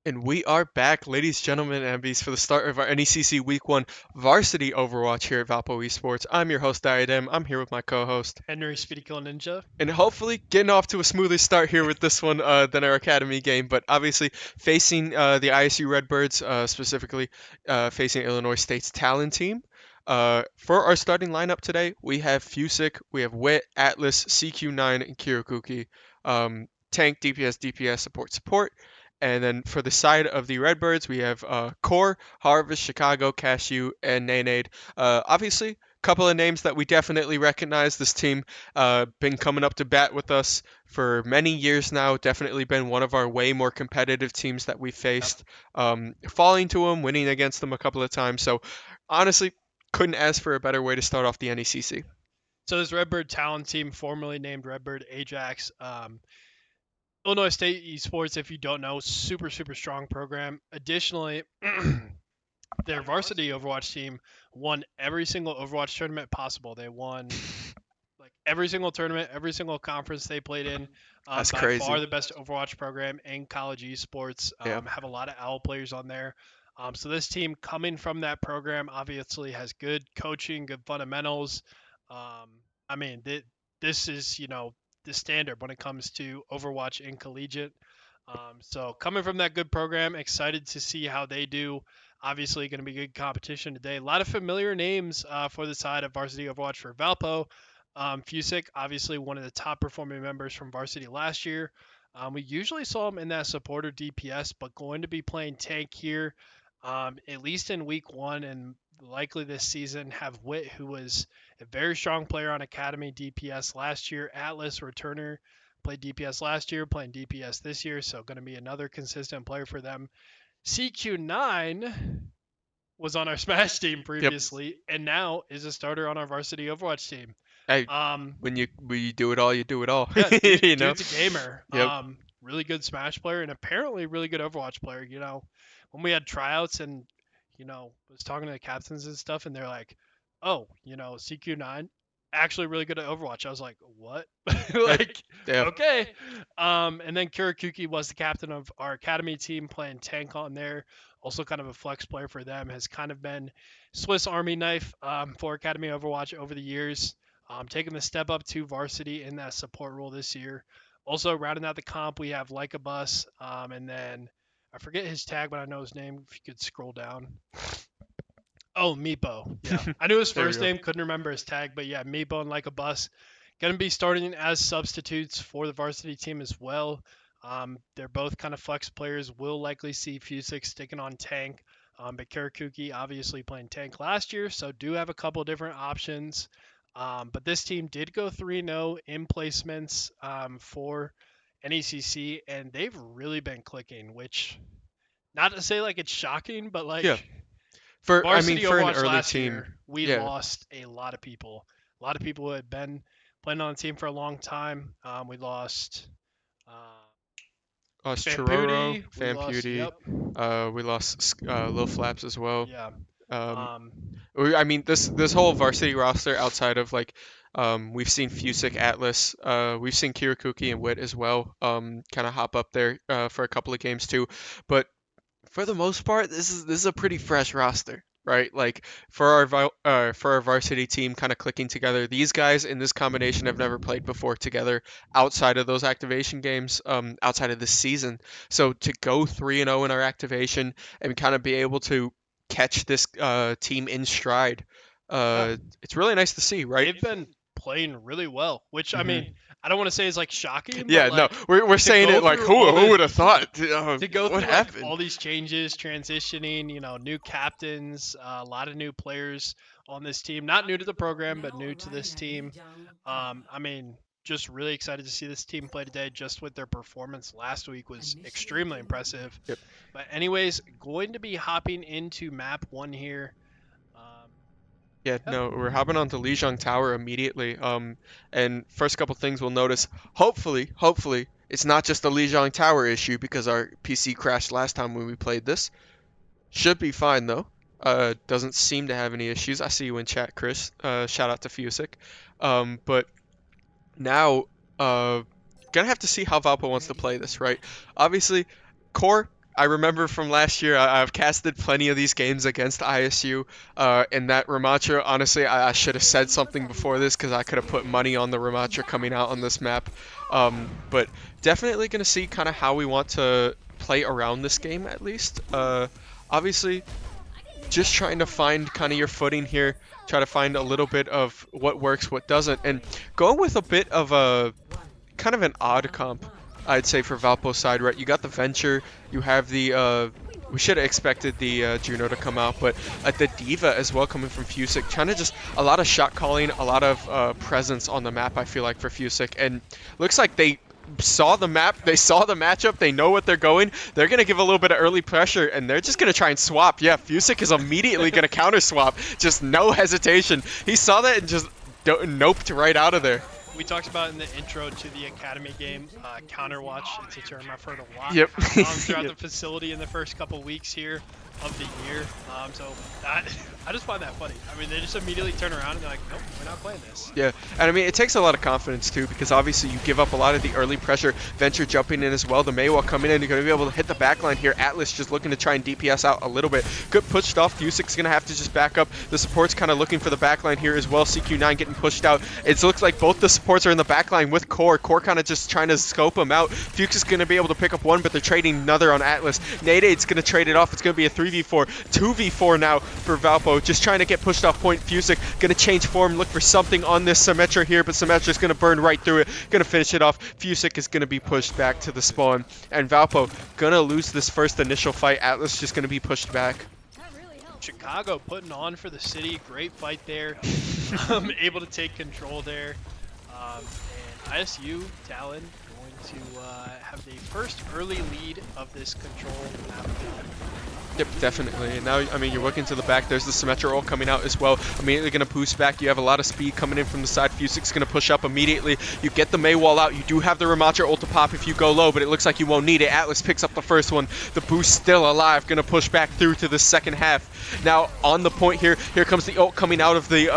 And we are back, ladies, gentlemen, and MBs, for the start of our NECC Week 1 Varsity Overwatch here at Valpo Esports. I'm your host, Diadem. I'm here with my co-host. Henry Speedy Kill Ninja. And hopefully getting off to a smoother start here with this one than our Academy game, but obviously facing the ISU Redbirds, specifically facing Illinois State's Talon team. For our starting lineup today, we have Fusick, we have Wit, Atlas, CQ9, and Kirakuki. Tank, DPS, support. And then for the side of the Redbirds, we have Core, Harvest, Chicago, Cashew, and Nanade. Obviously, a couple of names that we definitely recognize. This team been coming up to bat with us for many years now. Definitely been one of our way more competitive teams that we faced. Falling to them, winning against them a couple of times. So honestly, couldn't ask for a better way to start off the NECC. So this Redbird Talon team, formerly named Redbird Ajax, Illinois State Esports, if you don't know, super strong program. Additionally, their varsity Overwatch team won every single Overwatch tournament possible. They won like every single tournament, every single conference they played in. That's by crazy. far the best Overwatch program in college esports. Yeah. Have a lot of OWL players on there. So this team coming from that program obviously has good coaching, good fundamentals. I mean, this is the standard when it comes to Overwatch in collegiate. So coming from that good program, excited to see how they do. Obviously, going to be good competition today. A lot of familiar names for the side of Varsity Overwatch for Valpo. Fusick, obviously one of the top performing members from Varsity last year. We usually saw him in that supporter DPS, but going to be playing tank here, at least in week 1 and likely this season. Have Wit, who was a very strong player on Academy DPS last year. Atlas, returner, played DPS last year, playing DPS this year, so going to be another consistent player for them. CQ9 was on our Smash team previously, and now is a starter on our Varsity Overwatch team. Hey, when you do it all, you do it all. Yeah, you know. dude's a gamer. Yep. Really good Smash player and apparently really good Overwatch player. When we had tryouts and was talking to the captains and stuff, and they're like, "Oh, CQ9 actually really good at Overwatch." I was like, "What?" Like, Yeah. okay. And then Kirakuki was the captain of our academy team, playing tank on there. Also, kind of a flex player for them. Has kind of been Swiss Army knife for Academy Overwatch over the years. Taking the step up to varsity in that support role this year. Also, rounding out the comp, we have Like a Bus, and then I forget his tag, but I know his name. If you could scroll down. Oh, Meepo. Yeah, I knew his There we first go. name, couldn't remember his tag, but yeah, Meepo and Like a Bus going to be starting as substitutes for the varsity team as well. They're both kind of flex players. We'll likely see Fusick sticking on tank, but Karakuki obviously playing tank last year, so do have a couple different options. But this team did go 3-0 in placements for NECC, and they've really been clicking, which not to say like it's shocking, but like Yeah. Varsity For an Overwatch early last team, year, we yeah. lost a lot of people. A lot of people who had been playing on the team for a long time. We lost uh, Lost Chiroro, Famputi. We lost, Famputi. yep, We lost Lil Flaps as well. yeah. Um, Um, this whole varsity roster outside of like, we've seen Fusick, Atlas, we've seen Kirakuki and Wit as well. Kind of hop up there for a couple of games too, but for the most part, this is a pretty fresh roster, right? Like for our varsity team, kind of clicking together. These guys in this combination have never played before together outside of those activation games, outside of this season. So to go 3-0 in our activation and kind of be able to catch this team in stride, yeah, it's really nice to see, right? they've been playing really well, which I Hmm. mean, I don't want to say is like shocking, but Yeah, no, like we're to saying go it like through all who this would have thought? to go What through like happened? all these changes, transitioning, new captains, a lot of new players on this team, not new to the program, but new to this team. I mean, just really excited to see this team play today. Just with their performance last week was extremely impressive. Yep. But anyways, going to be hopping into map 1 here. Um, Yeah, yeah, no, we're hopping onto Lijiang Tower immediately. And first couple things we'll notice, hopefully, it's not just a Lijiang Tower issue because our PC crashed last time when we played this. Should be fine though. Doesn't seem to have any issues. I see you in chat, Chris. Shout out to Fusick. But now, gonna have to see how Valpo wants to play this, right? Obviously, core. I remember from last year, I've casted plenty of these games against ISU, and that Ramattra, honestly, I should have said something before this because I could have put money on the Ramattra coming out on this map. But definitely going to see kind of how we want to play around this game at least. Obviously, just trying to find kind of your footing here, try to find a little bit of what works, what doesn't, and going with a bit of a kind of an odd comp, I'd say, for Valpo's side, right? You got the Venture, you have the, we should have expected the Juno to come out, but the Diva as well coming from Fusick, trying to just, a lot of shot calling, a lot of presence on the map, I feel like, for Fusick, and looks like they saw the map, they saw the matchup, they know what they're going, they're going to give a little bit of early pressure, and they're just going to try and swap. Yeah, Fusick is immediately going to counter swap, just no hesitation. He saw that and just noped right out of there. We talked about in the intro to the Academy game, Counterwatch. It's a term I've heard a lot Yep. throughout Yep. the facility in the first couple weeks here of the year. So I just find that funny. I mean, they just immediately turn around and they're like, nope, we're not playing this. Yeah, and I mean, it takes a lot of confidence too, because obviously you give up a lot of the early pressure. Venture jumping in as well. The Maywa coming in, you're going to be able to hit the backline here. Atlas just looking to try and DPS out a little bit. Good pushed off. Fusick's going to have to just back up. The support's kind of looking for the backline here as well. CQ9 getting pushed out. It looks like both the supports are in the backline with Core. Core kind of just trying to scope him out. Fuchs is going to be able to pick up one, but they're trading another on Atlas. Nade's going to trade it off. It's going to be a 3v4. 2v4 now for Valpo. Just trying to get pushed off point. Fusick going to change form, look for something on this Symmetra here, but Symmetra's going to burn right through it. Going to finish it off. Fusick is going to be pushed back to the spawn. And Valpo going to lose this first initial fight. Atlas just going to be pushed back. Chicago putting on for the city. Great fight there. Able to take control there. And ISU, Talon, going to have the first early lead of this control map. Yep, definitely. And now, I mean, you're working to the back. There's the Symmetra ult coming out as well. Immediately going to boost back. You have a lot of speed coming in from the side. Fusick's going to push up immediately. You get the May wall out. You do have the Ramattra ult to pop if you go low, but it looks like you won't need it. Atlas picks up the first one. The boost still alive. Going to push back through to the second half. Now, on the point here, here comes the ult coming out of the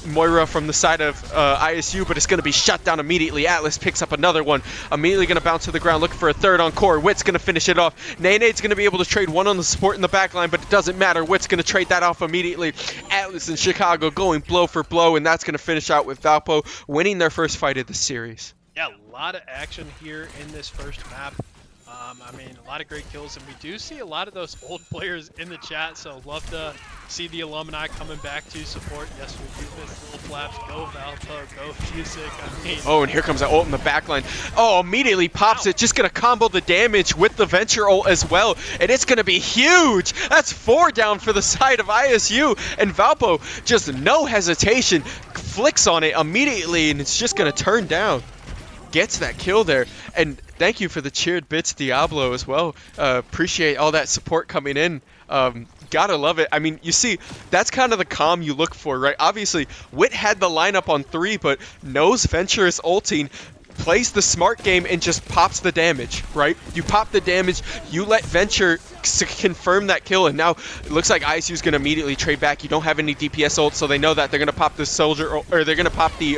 Moira from the side of ISU, but it's going to be shut down immediately. Atlas picks up another one. Immediately going to bounce to the ground, looking for a third on Core. Wit's going to finish it off. Nene's going to be able to trade one on the support in the backline, but it doesn't matter. Wit's going to trade that off immediately. Atlas and Chicago going blow for blow, and that's going to finish out with Valpo winning their first fight of the series. Yeah, a lot of action here in this first map. I mean, a lot of great kills, and we do see a lot of those old players in the chat, so love to see the alumni coming back to support. Yes, we do miss Little Flaps. Go Valpo, go Fusick. I mean, oh, and here comes that ult in the backline. Oh, immediately pops it. Just going to combo the damage with the Venture ult as well, and it's going to be huge. That's 4 down for the side of ISU, and Valpo, just no hesitation, flicks on it immediately, and it's just going to turn down. Gets that kill there, and thank you for the cheered bits, Diablo, as well. Appreciate all that support coming in. Gotta love it. I mean, you see, that's kind of the calm you look for, right? Obviously, Wit had the lineup on 3, but knows Venture is ulting, plays the smart game, and just pops the damage, right? You pop the damage, you let Venture confirm that kill, and now it looks like ISU's going to immediately trade back. You don't have any DPS ult, so they know that they're going to pop the Soldier, or they're going to pop the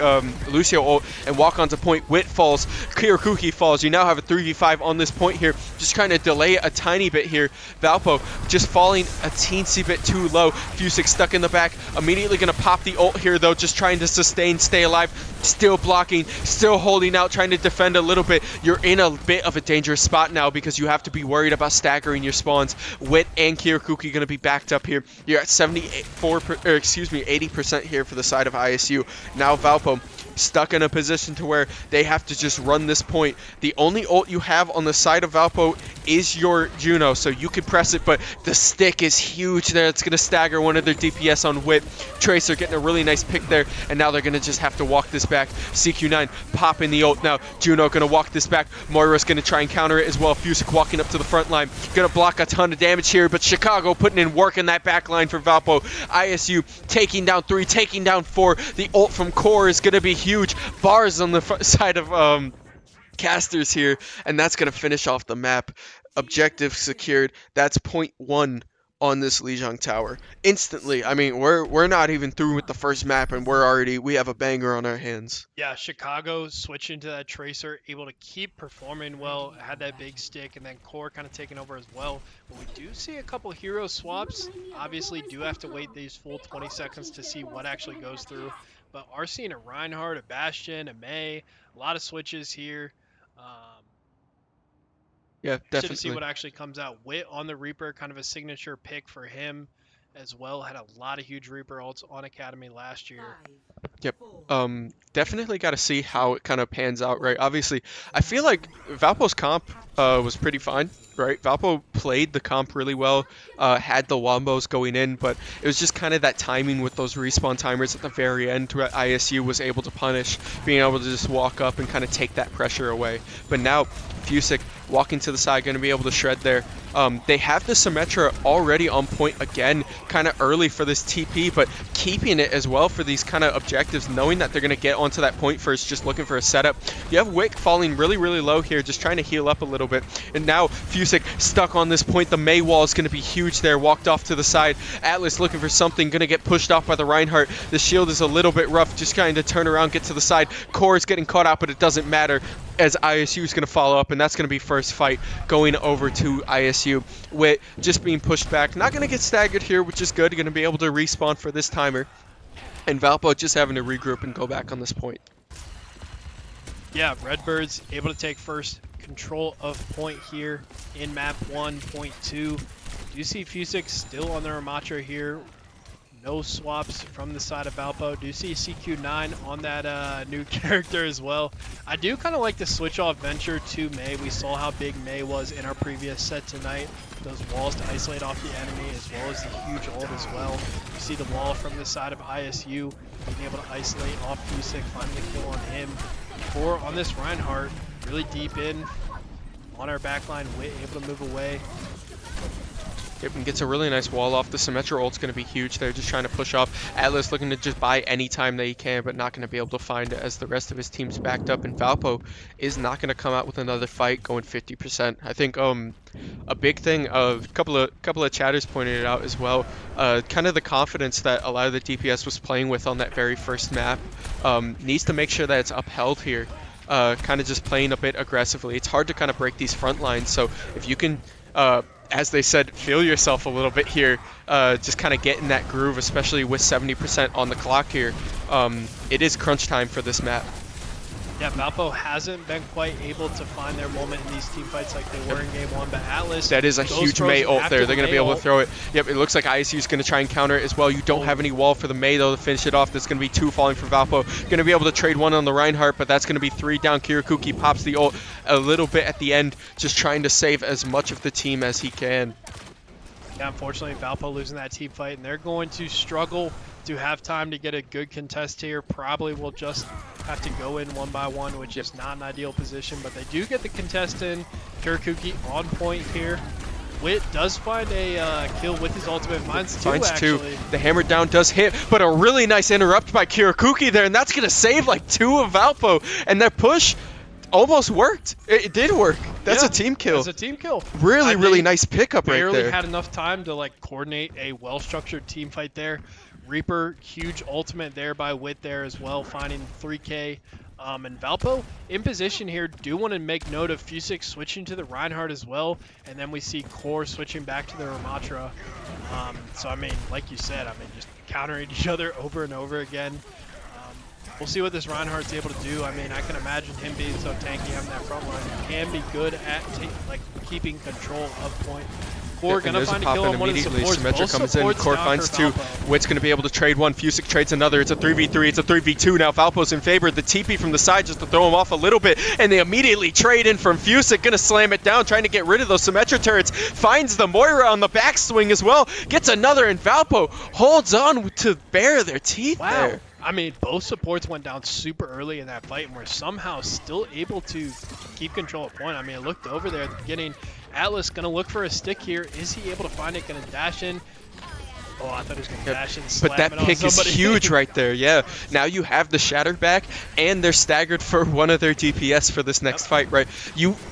Lucio ult and walk onto point. Wit falls, Kirakuki falls. You now have a 3v5 on this point here, just trying to delay a tiny bit here. Valpo just falling a teensy bit too low. Fusick stuck in the back, immediately going to pop the ult here though, just trying to sustain, stay alive, still blocking, still holding out, trying to defend a little bit. You're in a bit of a dangerous spot now because you have to be worried about staggering your spawns. Wit and Kirakuki going to be backed up here. You're at 80% here for the side of ISU. Now Valpo stuck in a position to where they have to just run this point. The only ult you have on the side of Valpo is your Juno, so you can press it, but the stick is huge there. It's going to stagger one of their DPS on Wit. Tracer getting a really nice pick there, and now they're going to just have to walk this back. CQ9 popping the ult now. Juno going to walk this back. Moira's going to try and counter it as well. Fusick walking up to the front line. Going to block a ton of damage here, but Chicago putting in work in that back line for Valpo. ISU taking down 3, taking down 4. The ult from Core is going to be huge. Bars on the side of casters here, and that's going to finish off the map. Objective secured. That's point 1 on this Lijiang tower instantly. I mean, we're not even through with the first map, and we have a banger on our hands. Yeah, Chicago switching to that Tracer, able to keep performing well, had that big stick, and then Core kind of taking over as well. But we do see a couple hero swaps. Obviously, do have to wait these full 20 seconds to see what actually goes through. But are seeing a Reinhardt, a Bastion, a Mei, a lot of switches here. Um, Yeah, Interested to see definitely. what actually comes out. Wit on the Reaper, kind of a signature pick for him as well. Had a lot of huge Reaper ults on Academy last year. Yep. Definitely got to see how it kind of pans out, right? Obviously, I feel like Valpo's comp was pretty fine, right? Valpo played the comp really well, had the wombos going in, but it was just kind of that timing with those respawn timers at the very end where ISU was able to punish, being able to just walk up and kind of take that pressure away. But now, Fusick walking to the side, going to be able to shred there. They have the Symmetra already on point again, kind of early for this TP, but keeping it as well for these kind of objectives, knowing that they're going to get onto that point first, just looking for a setup. You have Wick falling really, really low here, just trying to heal up a little bit. And now Fusick stuck on this point. The Mei wall is going to be huge there, walked off to the side. Atlas looking for something, going to get pushed off by the Reinhardt. The shield is a little bit rough, just trying to turn around, get to the side. Core is getting caught out, but it doesn't matter, as ISU is going to follow up, and that's going to be first fight going over to ISU. Wit just being pushed back. Not going to get staggered here, which is good. Going to be able to respawn for this timer. And Valpo just having to regroup and go back on this point. Yeah, Redbirds able to take first control of point here in map 1.2. Do you see Fusick still on the Ramatra here? No swaps from the side of Valpo. Do you see CQ9 on that new character as well? I do kind of like the switch off Venture to Mei. We saw how big Mei was in our previous set tonight. Those walls to isolate off the enemy, as well as the huge ult as well. You see the wall from the side of ISU, being able to isolate off Fusick, finding the kill on him. Core on this Reinhardt, really deep in on our backline, Wit able to move away. Yep, and gets a really nice wall off. The Symmetra ult's going to be huge. They're just trying to push off. Atlas looking to just buy any time that he can, but not going to be able to find it as the rest of his team's backed up. And Valpo is not going to come out with another fight going 50%. I think a big thing, a couple of chatters pointed it out as well, kind of the confidence that a lot of the DPS was playing with on that very first map needs to make sure that it's upheld here. Kind of just playing a bit aggressively. It's hard to kind of break these front lines, so if you can as they said, feel yourself a little bit here, just kind of get in that groove, especially with 70% on the clock here. It is crunch time for this map. Yeah, Valpo hasn't been quite able to find their moment in these team fights like they were in game one, but Atlas... That is a huge Mei ult there. They're going to be able to throw it. Yep, it looks like ISU is going to try and counter it as well. You don't have any wall for the Mei, though, to finish it off. There's going to be 2 falling for Valpo. Going to be able to trade 1 on the Reinhardt, but that's going to be 3 down. Kirakuki pops the ult a little bit at the end, just trying to save as much of the team as he can. Yeah, unfortunately, Valpo losing that team fight, and they're going to struggle to have time to get a good contest here. Probably will just have to go in 1 by 1, which is not an ideal position, but they do get the contest in. Kirakuki on point here. Wit does find a kill with his ultimate. Finds two. The hammer down does hit, but a really nice interrupt by Kirakuki there, and that's going to save like 2 of Valpo. And that push almost worked. It did work. That's a team kill. That's a team kill. Really nice pickup right there. Barely had enough time to like coordinate a well-structured team fight there. Reaper, huge ultimate there by Wit there as well, finding 3K. And Valpo in position here, do want to make note of Fusick switching to the Reinhardt as well, and then we see Core switching back to the Ramatra. So I mean, like you said, I mean, just countering each other over and over again. We'll see what this Reinhardt's able to do. I mean, I can imagine him being so tanky, having that front line. He can be good at like keeping control of point. Core gonna find a kill on one of the supports. Symmetra comes in, Core finds 2. Wit's gonna be able to trade 1. Fusick trades another. It's a 3v3. It's a 3v2 now. Valpo's in favor. The TP from the side just to throw him off a little bit, and they immediately trade in from Fusick. Gonna slam it down, trying to get rid of those Symmetra turrets. Finds the Moira on the backswing as well. Gets another, and Valpo holds on to bare their teeth there. I mean, both supports went down super early in that fight and were somehow still able to keep control at point. I mean, I looked over there at the beginning. Atlas going to look for a stick here. Is he able to find it? Going to dash in. Oh, I thought he was going to Yep. dash and slam But that it on pick is somebody. huge right there. Yeah. Now you have the shatter back, and they're staggered for one of their DPS for this next fight, right?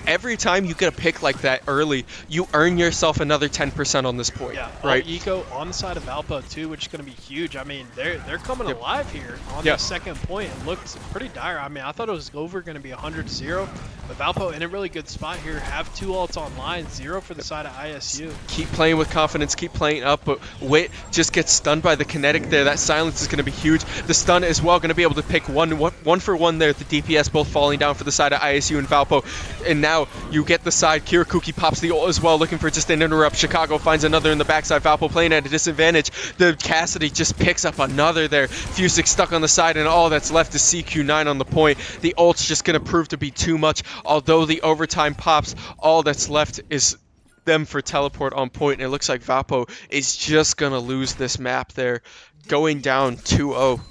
Every time you get a pick like that early, you earn yourself another 10% on this point, Yeah, right? all eco on the side of Valpo too, which is going to be huge. I mean, they're coming Yep. alive here on Yep. the second point. It looked pretty dire. I mean, I thought it was over going to be 100-0, but Valpo in a really good spot here. Have two ults online, 0 for the side of ISU. Keep playing with confidence, keep playing up, but Wit just gets stunned by the kinetic there. That silence is going to be huge. The stun as well, going to be able to pick one for one there. The DPS both falling down for the side of ISU and Valpo. And now you get the side. Kirakuki pops the ult as well, looking for just an interrupt. Chicago finds another in the backside. Valpo playing at a disadvantage. The Cassidy just picks up another there. Fusick stuck on the side, and all that's left is CQ9 on the point. The ult's just going to prove to be too much. Although the overtime pops, all that's left is them for teleport on point, and it looks like Valpo is just gonna lose this map there, going down 2-0,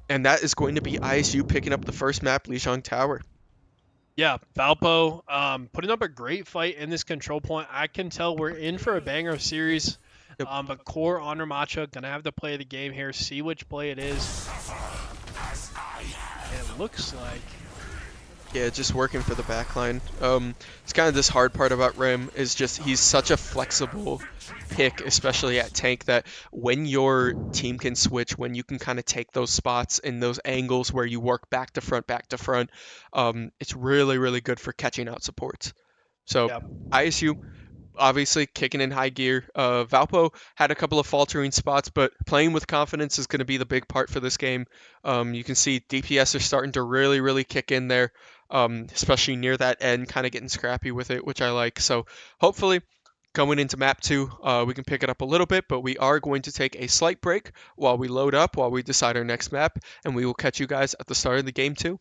and that is going to be ISU picking up the first map, Lijiang Tower. Yeah, Valpo putting up a great fight in this control point. I can tell we're in for a banger series. Yep. But core Honor Macha gonna have to play the game here, see which play it is. And it looks like Yeah, just working for the backline. It's kind of this hard part about Rim is just he's such a flexible pick, especially at tank, that when your team can switch, when you can kind of take those spots and those angles where you work back to front, it's really, really good for catching out supports. So yeah, ISU obviously kicking in high gear. Valpo had a couple of faltering spots, but playing with confidence is going to be the big part for this game. You can see DPS are starting to really, really kick in there, especially near that end, kind of getting scrappy with it, which I like. So hopefully going into map 2, we can pick it up a little bit, but we are going to take a slight break while we load up, while we decide our next map, and we will catch you guys at the start of the game 2.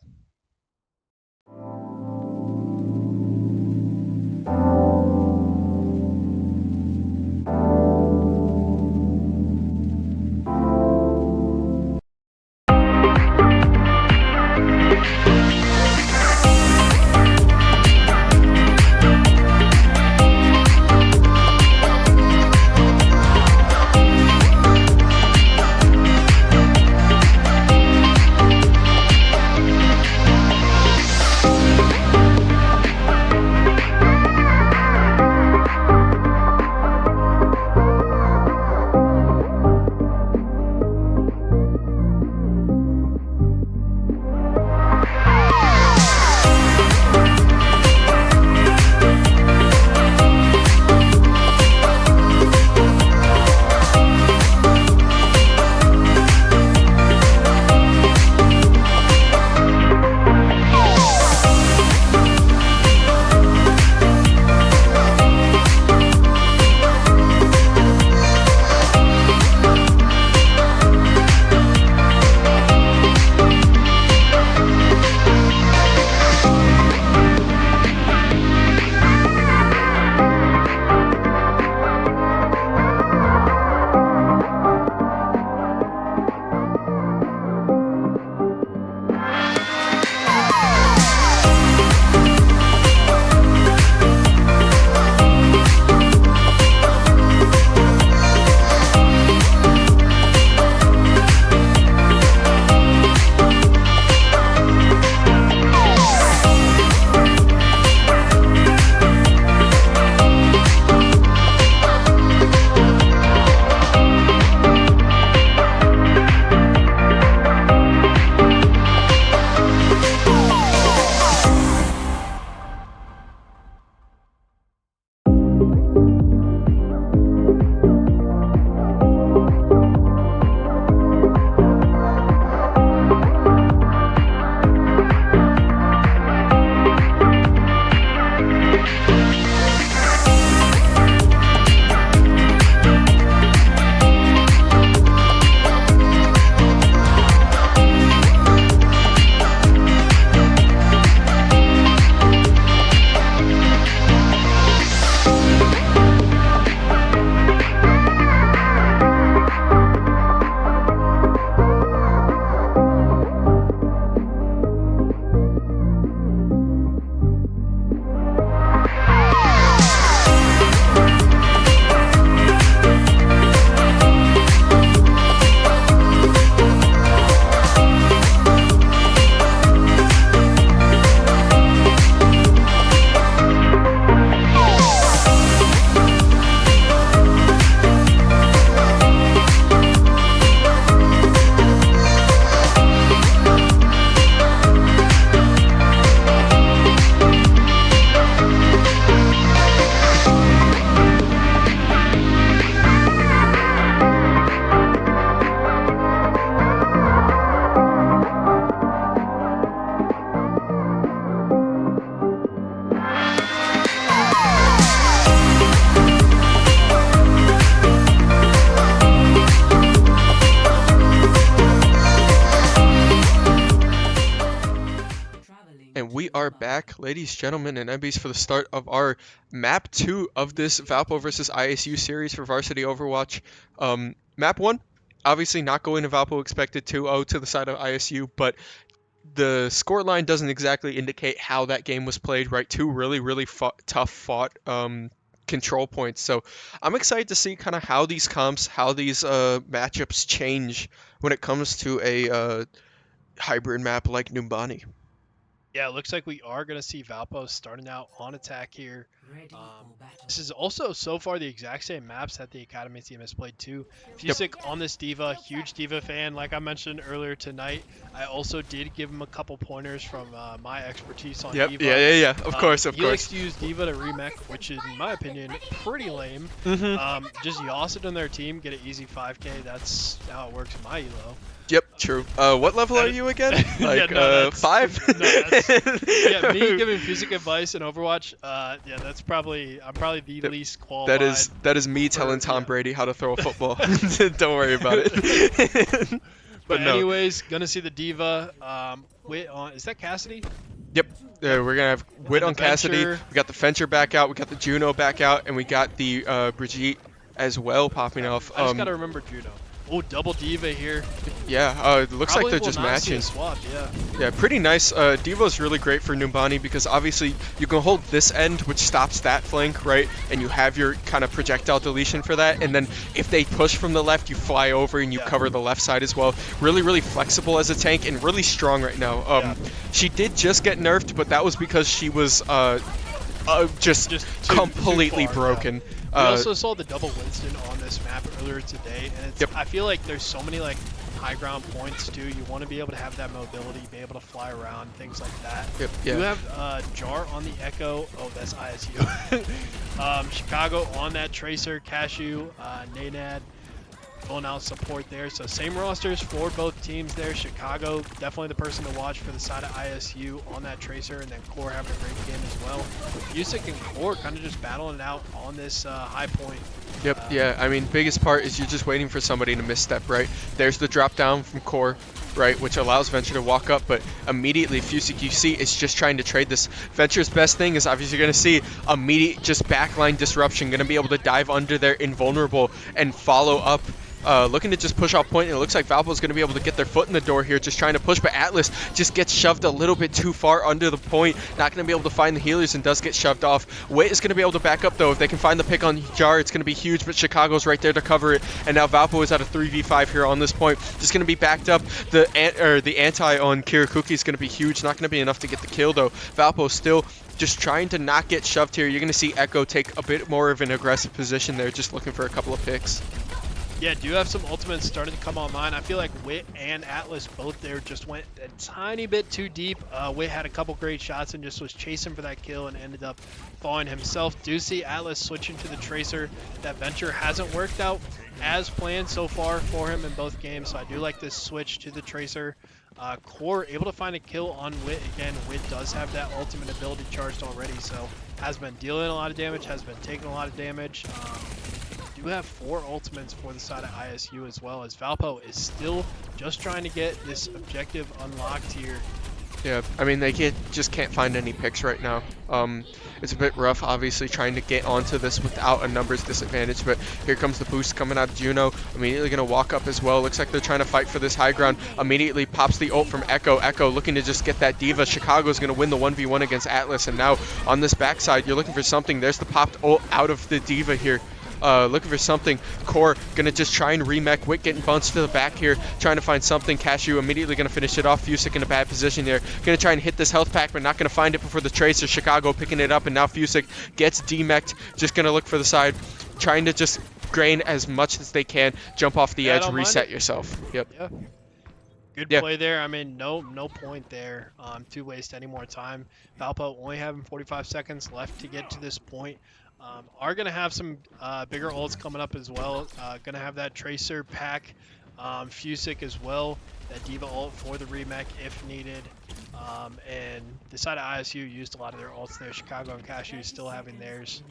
are back, ladies, gentlemen, and MBs, for the start of our map 2 of this Valpo versus ISU series for Varsity Overwatch. Map 1, obviously not going to Valpo, expected 2-0 to the side of ISU, but the scoreline doesn't exactly indicate how that game was played, right? Two really tough fought control points. So I'm excited to see kind of how these comps, how these matchups change when it comes to a hybrid map like Numbani. Yeah, it looks like we are going to see Valpo starting out on attack here. This is also so far the exact same maps that the Academy team has played too. Yep. Fusick on this Diva, huge Diva fan. Like I mentioned earlier tonight, I also did give him a couple pointers from my expertise on Yep. Diva. Yeah. Of course. He likes to use Diva to remech, which is, in my opinion, pretty lame. Just Yoss it on their team, get an easy 5k. That's how it works in my elo. Yep, true. What level are you again? Like, yeah, 5? Yeah, me giving Fusick advice in Overwatch, yeah, I'm probably the least qualified. That is me telling Tom Brady how to throw a football. Don't worry about it. But no. anyways, gonna see the Diva. Wait, is that Cassidy? Yep. We're gonna have Wit on Cassidy. We got the Venture back out. We got the Juno back out, and we got the Brigitte as well popping off. I just gotta remember Juno. Oh, double Diva here. Yeah, it looks Probably like they're will just not see a matching. swap, yeah. Yeah, pretty nice. Diva's really great for Numbani because obviously you can hold this end, which stops that flank, right? And you have your kind of projectile deletion for that. And then if they push from the left, you fly over and you cover the left side as well. Really flexible as a tank and really strong right now. She did just get nerfed, but that was because she was just completely too far, broken. We also saw the double Winston on this map earlier today, and it's, I feel like there's so many like high ground points too. You want to be able to have that mobility, be able to fly around, things like that. You have Jar on the Echo. Oh, that's ISU. Chicago on that Tracer, Cashew, Nanad going out support there. So same rosters for both teams there. Chicago definitely the person to watch for the side of ISU on that Tracer, and then Core having a great game as well. Fusick and Core kind of just battling it out on this high point. Yep, yeah, I mean, biggest part is you're just waiting for somebody to misstep, right? There's the drop down from Core, right, which allows Venture to walk up, but immediately Fusick, you see, is just trying to trade this. Venture's best thing is obviously going to see immediate just backline disruption, going to be able to dive under there invulnerable and follow up. Looking to just push off point, and it looks like Valpo's going to be able to get their foot in the door here, just trying to push, but Atlas just gets shoved a little bit too far under the point, not going to be able to find the healers and does get shoved off. Wit is going to be able to back up though. If they can find the pick on Jar, it's going to be huge, but Chicago's right there to cover it, and now Valpo is at a 3v5 here on this point, just going to be backed up. The anti on Kirakuki is going to be huge, not going to be enough to get the kill though. Valpo still just trying to not get shoved here. You're going to see Echo take a bit more of an aggressive position there, just looking for a couple of picks. Yeah, do have some ultimates starting to come online. I feel like Wit and Atlas both there just went a tiny bit too deep. Wit had a couple great shots and just was chasing for that kill and ended up falling himself. Do see Atlas switching to the Tracer. That Venture hasn't worked out as planned so far for him in both games, so I do like this switch to the Tracer. Core able to find a kill on Wit. Again, Wit does have that ultimate ability charged already, so has been dealing a lot of damage, has been taking a lot of damage. Do have 4 ultimates for the side of ISU as well, as Valpo is still just trying to get this objective unlocked here. Yeah, I mean, they just can't find any picks right now. It's a bit rough, obviously, trying to get onto this without a numbers disadvantage, but here comes the boost coming out of Juno. Immediately going to walk up as well. Looks like they're trying to fight for this high ground. Immediately pops the ult from Echo. Echo looking to just get that Diva. Chicago's going to win the 1v1 against Atlas, and now on this backside, you're looking for something. There's the popped ult out of the Diva here. Looking for something. Core gonna just try and remech. Wit getting bounced to the back here, trying to find something. Cashew immediately gonna finish it off. Fusick in a bad position there. Gonna try and hit this health pack, but not gonna find it before the Tracer. Chicago picking it up, and now Fusick gets demeched. Just gonna look for the side, trying to just grain as much as they can. Jump off the edge, reset yourself. Yep. Yeah. Good play there. I mean, no point there to waste any more time. Valpo only having 45 seconds left to get to this point. Are going to have some bigger ults coming up as well. Going to have that Tracer pack, Fusick as well, that Diva ult for the remech if needed. And the side of ISU used a lot of their ults there. Chicago and Cashew still having theirs.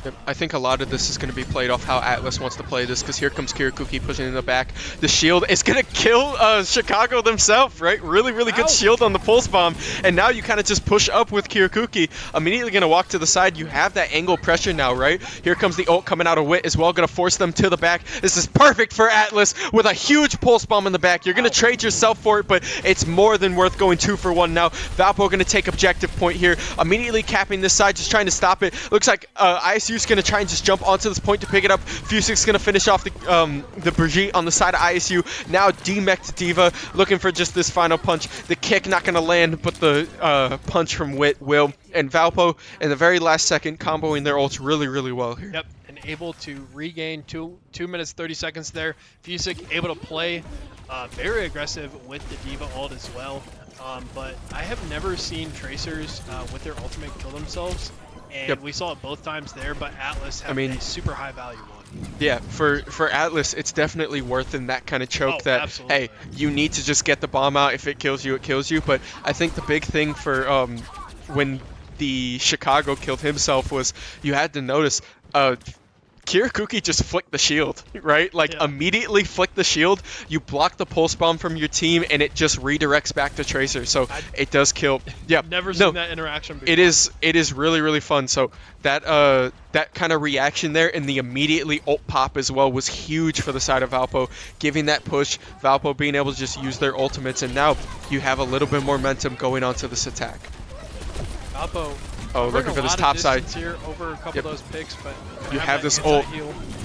Yep, I think a lot of this is going to be played off how Atlas wants to play this, because here comes Kirakuki pushing in the back. The shield is going to kill Chicago themselves, right? Really, really good Ow. shield on the pulse bomb. And now you kind of just push up with Kirakuki. Immediately going to walk to the side. You have that angle pressure now, right? Here comes the ult coming out of Wit as well, going to force them to the back. This is perfect for Atlas with a huge pulse bomb in the back. You're going to trade yourself for it, but it's more than worth going 2 for 1 now. Valpo going to take objective point here. Immediately capping this side, just trying to stop it. Looks like ISU's going to try and just jump onto this point to pick it up. Fusik's going to finish off the Brigitte on the side of ISU. Now DMEC Diva looking for just this final punch. The kick not going to land, but the punch from Wit will. And Valpo in the very last second comboing their ults really, really well here. Yep, and able to regain 2 minutes 30 seconds there. Fusik able to play very aggressive with the Diva ult as well. But I have never seen Tracers with their ultimate kill themselves. And we saw it both times there, but Atlas had a super high value one. Yeah, for Atlas, it's definitely worth in that kind of choke that, absolutely. hey, you need to just get the bomb out. If it kills you, it kills you. But I think the big thing for when the Chicago killed himself was you had to notice Kirakuki just flicked the shield, right? Like, immediately flicked the shield, you block the pulse bomb from your team, and it just redirects back to Tracer. So it does kill. Yeah, never seen that interaction before. It is really, really fun. So that that kind of reaction there and the immediately ult pop as well was huge for the side of Valpo, giving that push, Valpo being able to just use their ultimates, and now you have a little bit more momentum going onto this attack. Valpo. Oh, looking for this top side. Here over a couple of those picks, but you have this ult.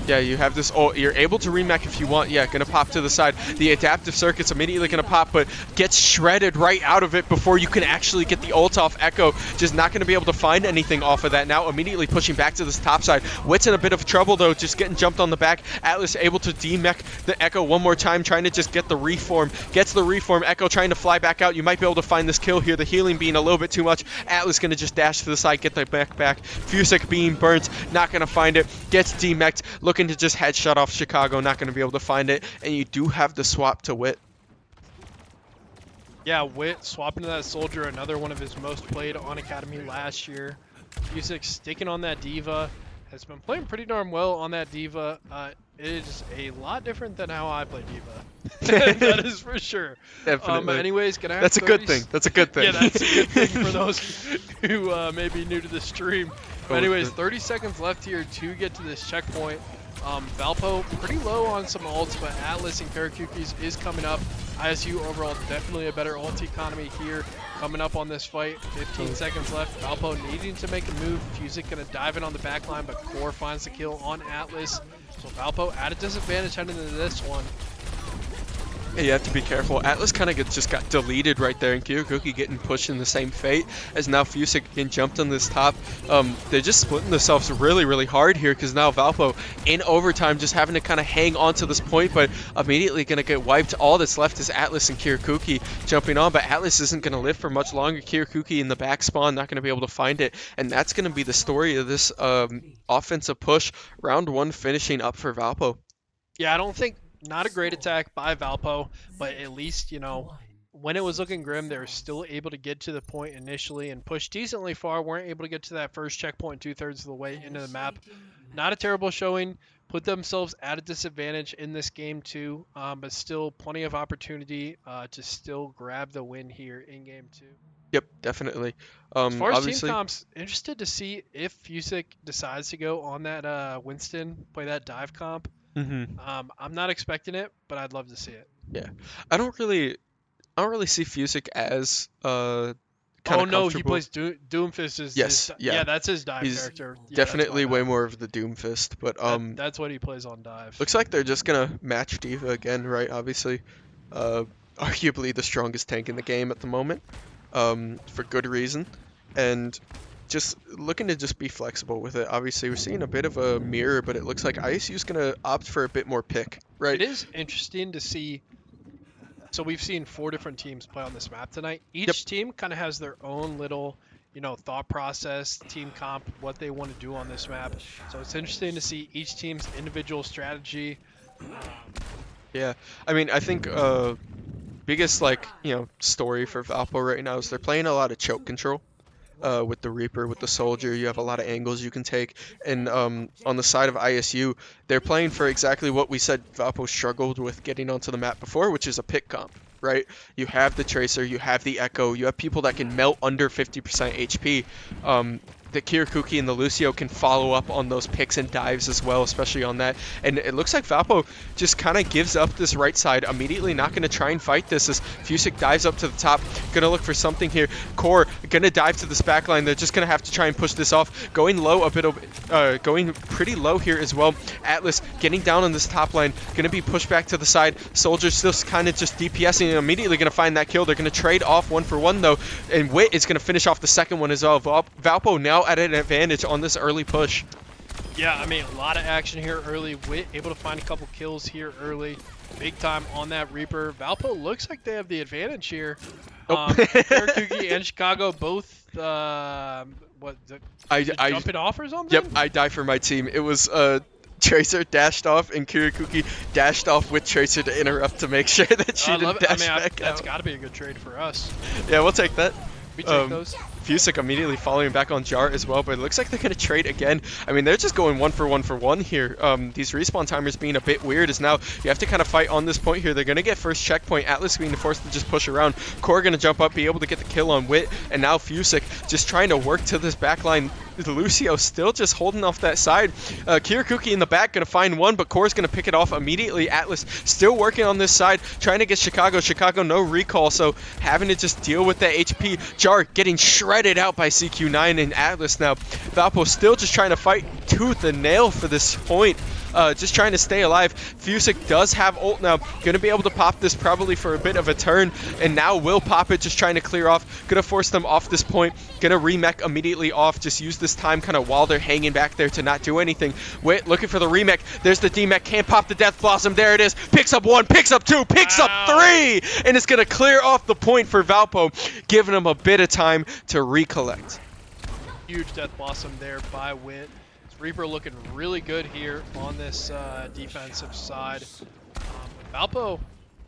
Yeah, you have this ult. You're able to remech if you want. Yeah, gonna pop to the side. The adaptive circuit's immediately gonna pop, but gets shredded right out of it before you can actually get the ult off. Echo just not gonna be able to find anything off of that. Now immediately pushing back to this top side. Wit's in a bit of trouble though, just getting jumped on the back. Atlas able to demech the Echo one more time, trying to just get the reform. Gets the reform. Echo trying to fly back out. You might be able to find this kill here. The healing being a little bit too much. Atlas gonna just dash to the side, get the back. Fusik being burnt, not gonna find it. Gets demeched, looking to just headshot off Chicago, not gonna be able to find it. And you do have the swap to Wit. Yeah, Wit swapping to that soldier, another one of his most played on Academy last year. Fusik sticking on that Diva, has been playing pretty darn well on that Diva. It is a lot different than how I play Diva. That is for sure. Definitely. Anyways, gonna have That's a good thing. That's a good thing. Yeah, that's a good thing for those who may be new to the stream. But anyways, 30 seconds left here to get to this checkpoint. Valpo pretty low on some ults, but Atlas and Kirakuki's is coming up. ISU overall definitely a better ult economy here coming up on this fight. 15 seconds left. Valpo needing to make a move. Fusik gonna dive in on the back line, but Core finds the kill on Atlas. So Valpo at a disadvantage heading into this one. Yeah, you have to be careful. Atlas kind of just got deleted right there, and Kirakuki getting pushed in the same fate as now Fusik getting jumped on this top. They're just splitting themselves really, really hard here, because now Valpo in overtime just having to kind of hang on to this point, but immediately going to get wiped. All that's left is Atlas and Kirakuki jumping on, but Atlas isn't going to live for much longer. Kirakuki in the back spawn, not going to be able to find it, and that's going to be the story of this offensive push. Round 1 finishing up for Valpo. Yeah, I don't think not a great attack by Valpo, but at least, you know, when it was looking grim, they were still able to get to the point initially and push decently far. Weren't able to get to that first checkpoint 2/3 of the way into the map. Not a terrible showing. Put themselves at a disadvantage in this game too, but still plenty of opportunity to still grab the win here in game 2. Yep, definitely. As far as Obviously, team comps, interested to see if Fusik decides to go on that Winston, play that dive comp. I'm not expecting it, but I'd love to see it. Yeah, I don't really see Fusik as He plays Doomfist. Yeah, that's his dive character. Yeah, definitely way more of the Doomfist, but that's what he plays on dive. Looks like they're just gonna match Diva again, right? Obviously, arguably the strongest tank in the game at the moment, for good reason, and just looking to just be flexible with it. Obviously, we're seeing a bit of a mirror, but it looks like ISU's gonna opt for a bit more pick, right? It is interesting to see. So we've seen 4 different teams play on this map tonight. Each team kind of has their own little, thought process, team comp, what they want to do on this map. So it's interesting to see each team's individual strategy. Yeah, I mean, I think biggest story for Valpo right now is they're playing a lot of choke control. with the Reaper, with the Soldier. You have a lot of angles you can take. And on the side of ISU, they're playing for exactly what we said Valpo struggled with getting onto the map before, which is a pick comp, right? You have the Tracer, you have the Echo, you have people that can melt under 50% HP. The Kirakuki and the Lucio can follow up on those picks and dives as well, especially on that. And it looks like Valpo just kind of gives up this right side, immediately not going to try and fight this as Fusick dives up to the top, going to look for something here. Core going to dive to this back line. They're just going to have to try and push this off. Going low a bit, going pretty low here as well. Atlas getting down on this top line, going to be pushed back to the side. Soldiers still kind of just DPSing and immediately going to find that kill. They're going to trade off 1-for-1 though, and Wit is going to finish off the second one as well. Valpo now at an advantage on this early push. Yeah, I mean, a lot of action here early. Wit able to find a couple kills here early. Big time on that Reaper. Valpo looks like they have the advantage here. Kirakuki and Chicago both, jumping off or something? Yep, I die for my team. It was Tracer dashed off and Kirakuki dashed off with Tracer to interrupt to make sure that she didn't dash back that's out. got to be a good trade for us. Yeah, we'll take that. We take those. Fusick immediately following back on Jar as well, but it looks like they're going to trade again. I mean, they're just going 1-for-1 here. These respawn timers being a bit weird is now you have to kind of fight on this point here. They're going to get first checkpoint. Atlas being forced to just push around. Core going to jump up, be able to get the kill on Wit, and now Fusick just trying to work to this back line. Lucio still just holding off that side. Kirakuki in the back going to find one, but Core's going to pick it off immediately. Atlas still working on this side, trying to get Chicago. Chicago no recall, so having to just deal with that HP. Jar getting shredded out by CQ9 and Atlas now. Valpo still just trying to fight tooth and nail for this point. Just trying to stay alive. Fusick does have ult now. Going to be able to pop this probably for a bit of a turn. And now will pop it, just trying to clear off. Going to force them off this point. Going to remech immediately off. Just use this time kind of while they're hanging back there to not do anything. Wait, looking for the remech. There's the DMech. Can't pop the Death Blossom. There it is. Picks up one, picks up two, picks up three. And it's going to clear off the point for Valpo, giving them a bit of time to recollect. Huge Death Blossom there by Wit. Reaper looking really good here on this defensive side. Valpo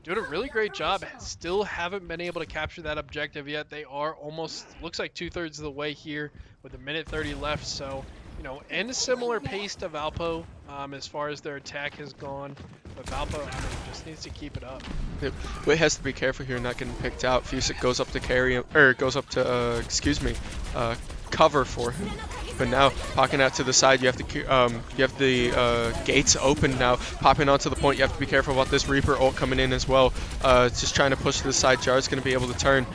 doing a really great job. Still haven't been able to capture that objective yet. They are almost, looks like 2/3 of the way here with a minute 30 left. So, you know, and a similar pace to Valpo as far as their attack has gone. But Valpo, I mean, just needs to keep it up. Wit has to be careful here, not getting picked out. Fusick goes up to carry him, or goes up to, cover for him. But now popping out to the side, you have the gates open now. Popping onto the point, you have to be careful about this Reaper ult coming in as well. Just trying to push to the side. Jar's going to be able to turn.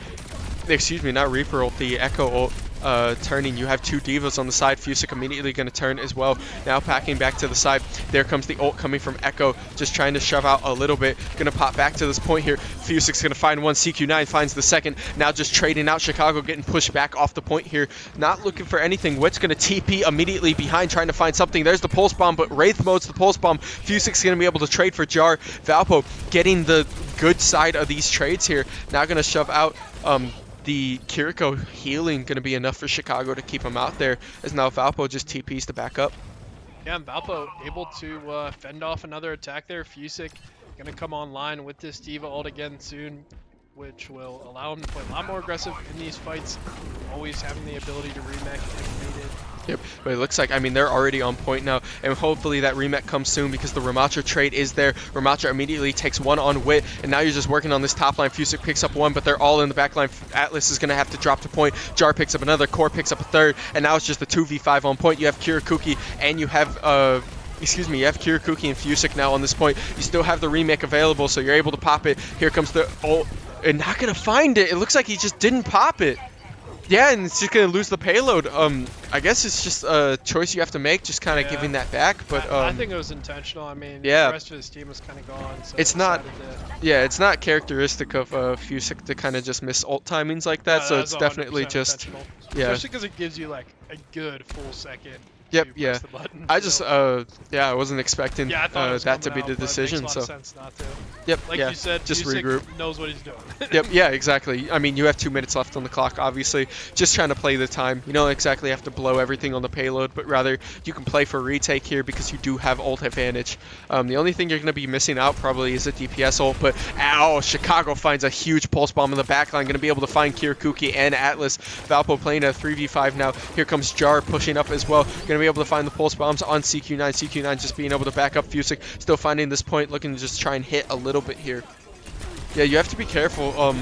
Excuse me, not Reaper ult, the Echo ult. Turning, you have two divas on the side. Fusick immediately going to turn as well. Now packing back to the side. There comes the ult coming from Echo, just trying to shove out a little bit. Going to pop back to this point here. Fusick's going to find one. CQ9 finds the second. Now just trading out. Chicago getting pushed back off the point here. Not looking for anything. Wit's going to TP immediately behind, trying to find something. There's the pulse bomb, but Wraith modes the pulse bomb. Fusick's going to be able to trade for Jar. Valpo getting the good side of these trades here. Now going to shove out the Kiriko healing, going to be enough for Chicago to keep him out there, as now Valpo just TPs to back up. Yeah, and Valpo able to fend off another attack there. Fusick going to come online with this Diva ult again soon, which will allow him to play a lot more aggressive in these fights, always having the ability to remech if needed. Yep, but it looks like, I mean, they're already on point now, and hopefully that remech comes soon because the Ramacha trade is there. Ramacha immediately takes one on Wit, and now you're just working on this top line. Fusick picks up one, but they're all in the back line. Atlas is going to have to drop to point. Jar picks up another, Core picks up a third, and now it's just a 2v5 on point. You have Kirakuki, and you have you have Kirakuki and Fusick now on this point. You still have the remake available, so you're able to pop it. Here comes the ult, and not going to find it. It looks like he just didn't pop it. Yeah, and it's just going to lose the payload. I guess it's just a choice you have to make, just kind of giving that back. But I think it was intentional. I mean, yeah, the rest of his team was kind of gone. So it's not, it's not characteristic of Fusick to kind of just miss ult timings like that. So it's definitely just, especially because it gives you like a good full second. Yep, yeah. I just, I wasn't expecting that to be the decision. Makes a lot so. of sense not to. Yep. Like Yeah. you said, Just Fusik regroup. knows what he's doing. Yep, yeah, exactly. I mean, you have 2 minutes left on the clock, obviously. Just trying to play the time. You don't exactly have to blow everything on the payload, but rather you can play for retake here because you do have ult advantage. The only thing you're going to be missing out probably is a DPS ult, but ow, Chicago finds a huge pulse bomb in the backline. Going to be able to find Kirakuki and Atlas. Valpo playing a 3v5 now. Here comes Jar pushing up as well. Going to be able to find the pulse bombs on CQ9. CQ9 just being able to back up Fusik. Still finding this point, looking to just try and hit a little bit here. Yeah, you have to be careful.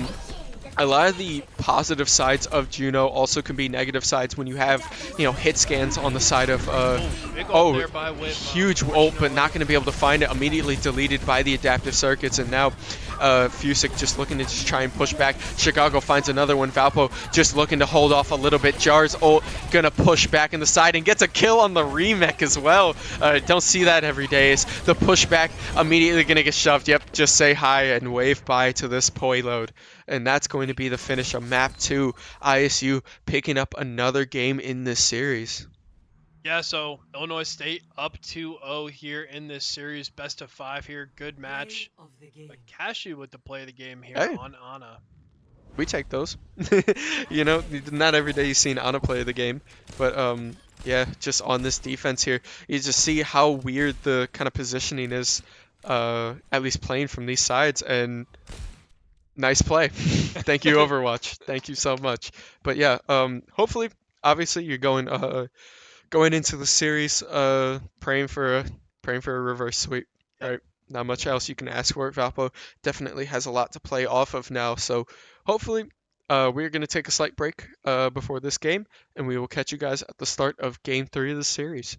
A lot of the positive sides of Juno also can be negative sides when you have, hit scans on the side of, Big ult there by Whip, huge ult, but not going to be able to find it. Immediately deleted by the adaptive circuits, and now Fusik just looking to just try and push back. Chicago finds another one. Valpo just looking to hold off a little bit. Jar's ult gonna push back in the side and gets a kill on the remake as well. Don't see that every day. Is the pushback immediately gonna get shoved? Yep, just say hi and wave bye to this payload. And that's going to be the finish of map 2. ISU picking up another game in this series. Yeah, so Illinois State up 2-0 here in this series. Best of 5 here. Good match. But Cashew with the play of the game here Hey. on Ana. We take those. Not every day you've seen Ana play the game. But, yeah, just on this defense here, you just see how weird the kind of positioning is, at least playing from these sides. And nice play. Thank you, Overwatch. Thank you so much. But yeah, hopefully, obviously, you're going into the series, praying for a reverse sweep. Right? Not much else you can ask for it. Valpo definitely has a lot to play off of now. So hopefully, we're going to take a slight break before this game, and we will catch you guys at the start of Game 3 of the series.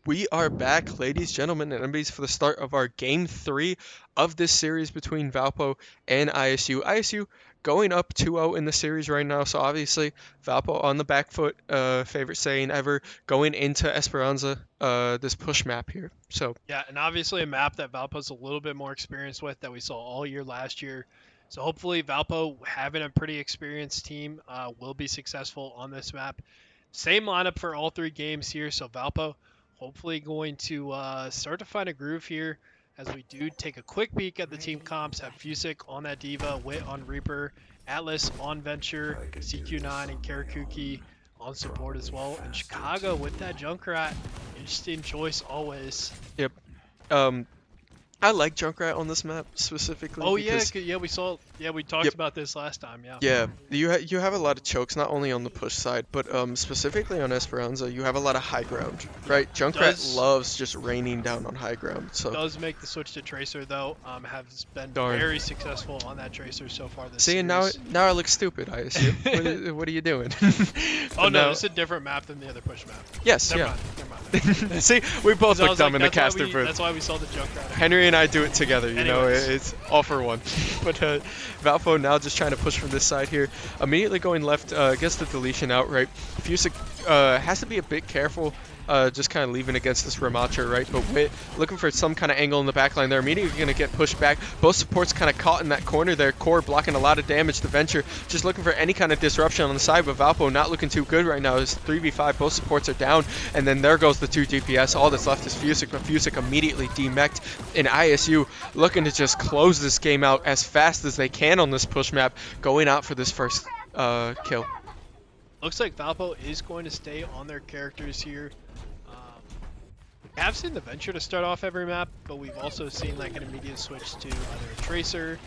We are back, ladies, gentlemen, and enemies, for the start of our Game 3 of this series between Valpo and ISU. ISU going up 2-0 in the series right now, so obviously Valpo on the back foot, favorite saying ever, going into Esperanza, this push map here. So Yeah, and obviously a map that Valpo's a little bit more experienced with that we saw all year last year. So hopefully Valpo, having a pretty experienced team, will be successful on this map. Same lineup for all 3 games here, so Valpo hopefully going to start to find a groove here as we do take a quick peek at the team comps. Have Fusik on that Diva, Wit on Reaper, Atlas on Venture, CQ9 and Karakuki on support as well, and Chicago with that Junkrat. Interesting choice always. yep. I like Junkrat on this map specifically. Oh because, yeah, we saw. Yeah, we talked Yep. about this last time. Yeah. Yeah, you have a lot of chokes, not only on the push side, but specifically on Esperanza, you have a lot of high ground, right? Junkrat loves just raining down on high ground, so. Does make the switch to Tracer though. Has been Darn. very successful on that Tracer so far this See, series. and now I look stupid, I assume. what are you doing? Oh no, now- it's a different map than the other push map. Yes, Never yeah. mind. See, we both So I look was dumb like, in the that's why caster we- booth. That's why we saw the Junkrat. Henry and I do it together, you know, Anyways. it's all for one. But Valpo now just trying to push from this side here. Immediately going left, gets the deletion outright. Fusik has to be a bit careful just kind of leaving against this Ramacha, right? But Wit looking for some kind of angle in the backline there. Immediately going to get pushed back. Both supports kind of caught in that corner there. Core blocking a lot of damage to Venture. Just looking for any kind of disruption on the side, but Valpo not looking too good right now. It's 3v5. Both supports are down, and then there goes the 2 DPS. All that's left is Fusick, but Fusick immediately demeched. And ISU looking to just close this game out as fast as they can on this push map, going out for this first kill. Looks like Valpo is going to stay on their characters here. We have seen the Venture to start off every map, but we've also seen like an immediate switch to either a Tracer,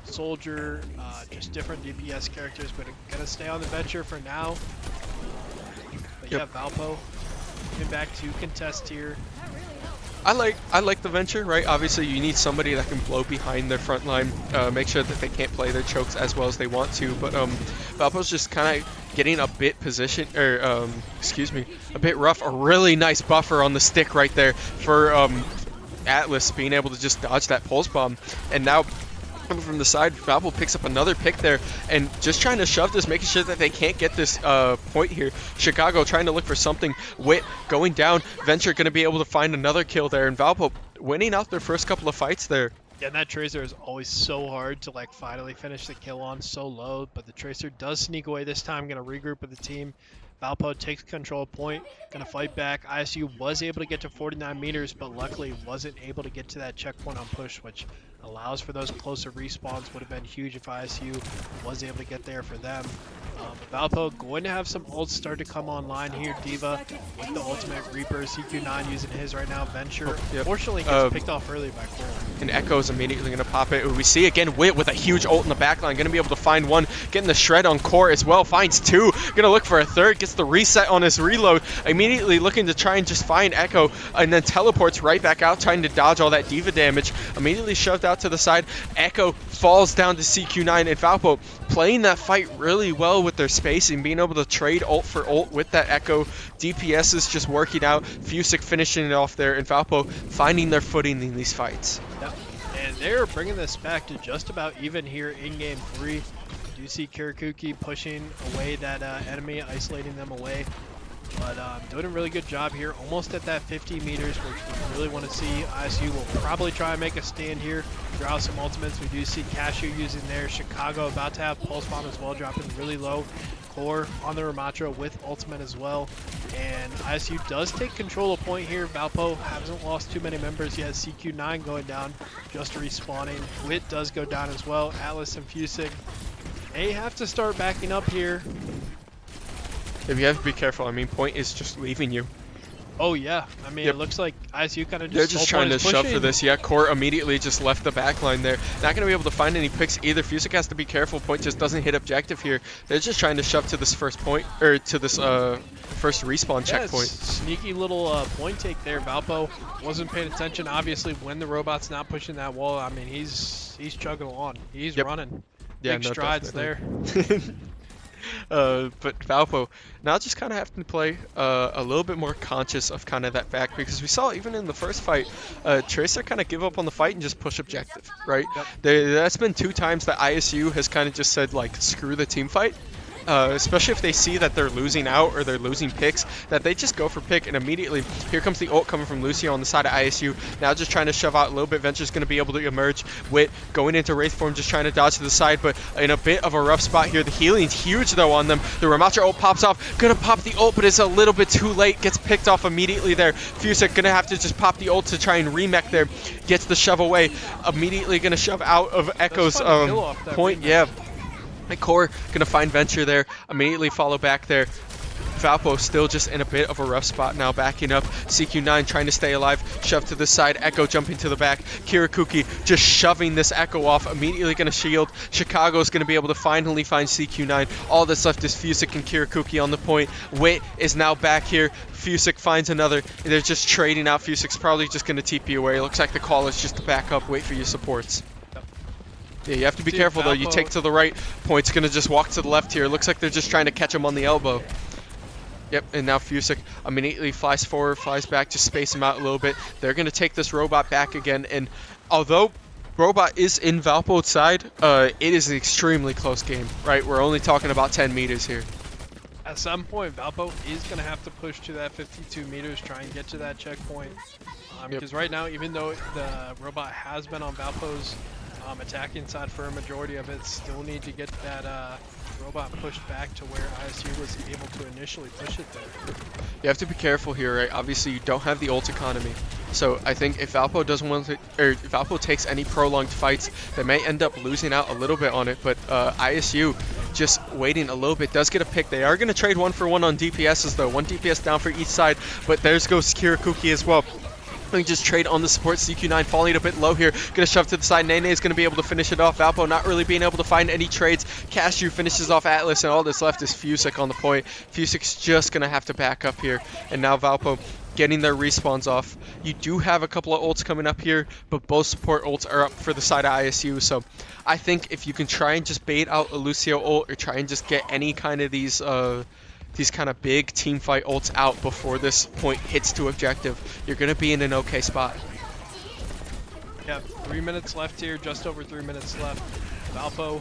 Soldier, just different DPS characters, but gonna stay on the Venture for now. But yeah, Valpo coming back to contest here. I like the Venture, right? Obviously, you need somebody that can blow behind their front line, make sure that they can't play their chokes as well as they want to. But Valpo's just kind of getting a bit a bit rough. A really nice buffer on the stick right there for Atlas being able to just dodge that pulse bomb. And now coming from the side, Valpo picks up another pick there and just trying to shove this, making sure that they can't get this point here. Chicago trying to look for something. Wit going down. Venture going to be able to find another kill there, and Valpo winning out their first couple of fights there. Yeah, and that Tracer is always so hard to like finally finish the kill on, so low, but the Tracer does sneak away this time, going to regroup with the team. Valpo takes control point, going to fight back. ISU was able to get to 49 meters, but luckily wasn't able to get to that checkpoint on push, which allows for those closer respawns. Would have been huge if ISU was able to get there for them. Valpo going to have some ults start to come online here. Diva with the ultimate Reaper. CQ9 using his right now. Venture, fortunately, gets picked off early by Core. And Echo's immediately going to pop it. We see again Wit with a huge ult in the backline. Going to be able to find one. Getting the shred on Core as well. Finds two. Going to look for a third. Gets the reset on his reload. Immediately looking to try and just find Echo. And then teleports right back out, trying to dodge all that Diva damage. Immediately shoved out to the side. Echo falls down to CQ9. And Valpo playing that fight really well with their spacing, being able to trade ult for ult with that Echo. DPS is just working out. Fusick finishing it off there, and Valpo finding their footing in these fights. Yep. And they're bringing this back to just about even here in game 3. You do see Kirakuki pushing away that enemy, isolating them away. But doing a really good job here, almost at that 50 meters, which we really want to see. ISU will probably try and make a stand here, draw some ultimates. We do see Cashew using there. Chicago about to have Pulse Bomb as well, dropping really low. Core on the Ramatra with ultimate as well. And ISU does take control of point here. Valpo hasn't lost too many members yet. CQ9 going down, just respawning. Wit does go down as well. Atlas and Fusick, they have to start backing up here. If you have to be careful, I mean, point is just leaving you. Oh yeah, I mean, it looks like ISU kind of just... They're just trying to shove for this. Yeah, Core immediately just left the back line there. Not going to be able to find any picks either. Fusick has to be careful. Point just doesn't hit objective here. They're just trying to shove to this first point, or to this first respawn checkpoint. Sneaky little point take there. Valpo wasn't paying attention. Obviously, when the robot's not pushing that wall, I mean, he's chugging along. He's running. Yeah, Big strides there. But Valpo now just kind of having to play a little bit more conscious of kind of that back, because we saw even in the first fight, Tracer kind of give up on the fight and just push objective, right? Yep. That's been 2 times that ISU has kind of just said, like, screw the team fight. Especially if they see that they're losing out or they're losing picks, that they just go for pick, and immediately here comes the ult coming from Lucio on the side of ISU. Now just trying to shove out a little bit. Venture's going to be able to emerge. Wit going into Wraith form, just trying to dodge to the side, but in a bit of a rough spot here. The healing's huge though on them. The Ramatra ult pops off. Gonna pop the ult, but it's a little bit too late. Gets picked off immediately there. Fusick gonna have to just pop the ult to try and remech there. Gets the shove away. Immediately gonna shove out of Echo's point. Yeah. Core gonna find Venture there, immediately follow back there. Valpo still just in a bit of a rough spot now, backing up. CQ9 trying to stay alive, shove to the side. Echo jumping to the back. Kirakuki just shoving this Echo off, immediately gonna shield. Chicago's gonna be able to finally find CQ9. All that's left is Fusick and Kirakuki on the point. Wit is now back here. Fusick finds another. They're just trading out. Fusick's probably just gonna TP away. Looks like the call is just to back up, wait for your supports. Yeah, you have to be careful though. You take to the right, Point's gonna just walk to the left here. Looks like they're just trying to catch him on the elbow. Yep, and now Fusick immediately flies forward, flies back, just space him out a little bit. They're gonna take this robot back again, and although robot is in Valpo's side, it is an extremely close game, right? We're only talking about 10 meters here. At some point, Valpo is going to have to push to that 52 meters, try and get to that checkpoint. Because right now, even though the robot has been on Valpo's attacking side for a majority of it, still need to get that robot pushed back to where ISU was able to initially push it there. You have to be careful here, right? Obviously, you don't have the ult economy. So I think if Valpo doesn't want to, or if Valpo takes any prolonged fights, they may end up losing out a little bit on it. But ISU just waiting a little bit does get a pick. They are going to trade 1-for-1 on DPSs though. 1 DPS down for each side, but there's goes Kirakuki as well. We just trade on the support. CQ9 falling a bit low here. Gonna shove to the side. Nene is gonna be able to finish it off. Valpo not really being able to find any trades. Cashew finishes off Atlas, and all that's left is Fusick on the point. Fusick's just gonna have to back up here. And now Valpo getting their respawns off. You do have a couple of ults coming up here, but both support ults are up for the side of ISU. So I think if you can try and just bait out a Lucio ult or try and just get any kind of these kind of big team fight ults out before this point hits to objective, you're going to be in an okay spot. Yeah, 3 minutes left here, just over 3 minutes left. Valpo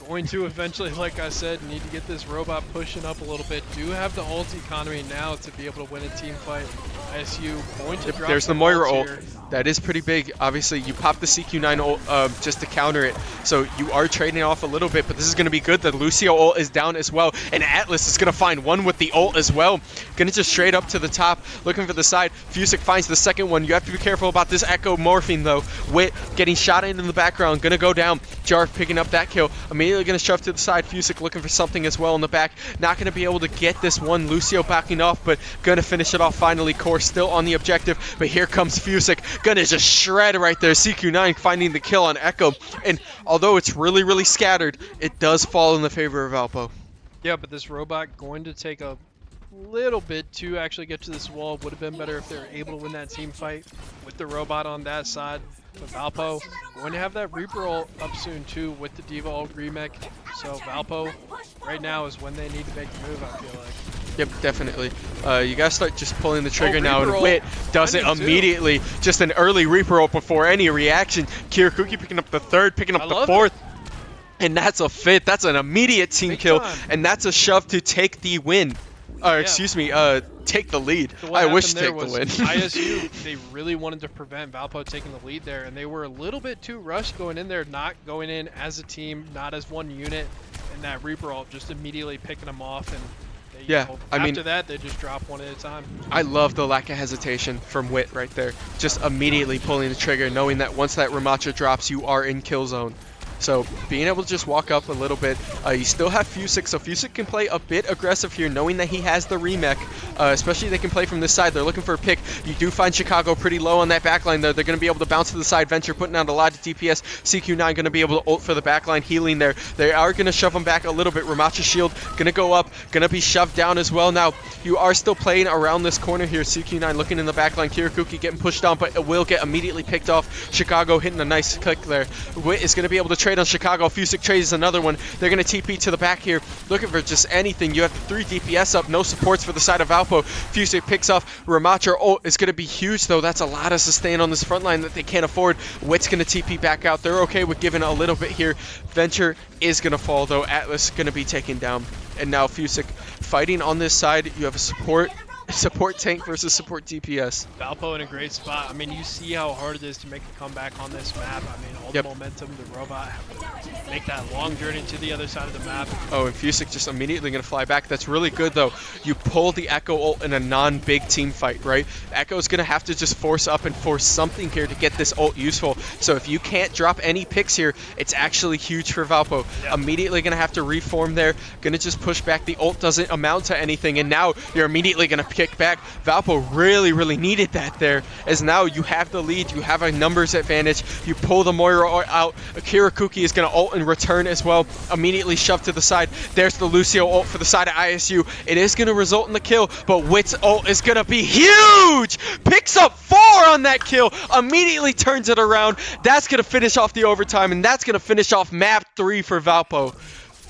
going to eventually, like I said, need to get this robot pushing up a little bit. Do have the ult economy now to be able to win a team fight. ISU going to drop There's the Moira ult. here. That is pretty big. Obviously, you pop the CQ9 ult just to counter it. So you are trading off a little bit, but this is going to be good. The Lucio ult is down as well. And Atlas is going to find one with the ult as well. Going to just straight up to the top, looking for the side. Fusick finds the second one. You have to be careful about this Echo morphing, though. Wit getting shot in the background. Going to go down. Jarf picking up that kill. Immediately going to shove to the side. Fusick looking for something as well in the back. Not going to be able to get this one. Lucio backing off, but going to finish it off finally. Core still on the objective, but here comes Fusick. Gonna just shred right there. CQ9 finding the kill on Echo, and although it's really, really scattered, it does fall in the favor of Valpo. Yeah, but this robot going to take a little bit to actually get to this wall. Would have been better if they were able to win that team fight with the robot on that side. But Valpo going to have that Reaper ult up soon too with the Diva ult remake. So Valpo right now is when they need to make the move, I feel like. Yep, definitely. You gotta start just pulling the trigger now, Reaper and ult. Wit does it Finding two. immediately. Just an early Reaper ult before any reaction. Kirakuki picking up the third, picking up I the love fourth. And that's a fit. That's an immediate team Big kill, time. and that's a shove to take the win. Excuse me, take the lead. So what I wish happened there take the was win. ISU, they really wanted to prevent Valpo taking the lead there, and they were a little bit too rushed going in there, not going in as a team, not as one unit, and that Reaper ult just immediately picking them off, and they, Yeah, I mean- after that, they just drop one at a time. I love the lack of hesitation from Wit right there. Just immediately pulling the trigger, knowing that once that Ramacha drops, you are in kill zone. So being able to just walk up a little bit, you still have Fusick, so Fusick can play a bit aggressive here, knowing that he has the remech. Especially they can play from this side. They're looking for a pick. You do find Chicago pretty low on that backline though. They're going to be able to bounce to the side. Venture putting out a lot of DPS. CQ9 going to be able to ult for the backline, healing there. They are going to shove him back a little bit. Ramacha shield going to go up, going to be shoved down as well. Now you are still playing around this corner here. CQ9 looking in the backline. Kirakuki getting pushed down, but it will get immediately picked off. Chicago hitting a nice click there. Wit is going to be able to trade on Chicago. Fusick trades another one. They're going to TP to the back here, looking for just anything. You have the 3 DPS up, no supports for the side of Valpo. Fusick picks off Ramacha. Oh, it's going to be huge though. That's a lot of sustain on this front line that they can't afford. Wit's going to TP back out. They're okay with giving a little bit here. Venture is going to fall though. Atlas going to be taken down. And now Fusick fighting on this side. You have a support tank versus support DPS. Valpo in a great spot. I mean, you see how hard it is to make a comeback on this map. I mean, all Yep. the momentum, the robot, make that long journey to the other side of the map. Oh, and Fusick just immediately going to fly back. That's really good, though. You pull the Echo ult in a non-big team fight, right? Echo's going to have to just force up and force something here to get this ult useful. So if you can't drop any picks here, it's actually huge for Valpo. Yep. Immediately going to have to reform there. Going to just push back. The ult doesn't amount to anything, and now you're immediately going to kick back. Valpo really, really needed that there, as now you have the lead. You have a numbers advantage. You pull the Moira out. Kirakuki is going to ult and return as well. Immediately shoved to the side. There's the Lucio ult for the side of ISU. It is going to result in the kill, but Wit's ult is going to be huge! Picks up 4 on that kill. Immediately turns it around. That's going to finish off the overtime, and that's going to finish off map 3 for Valpo.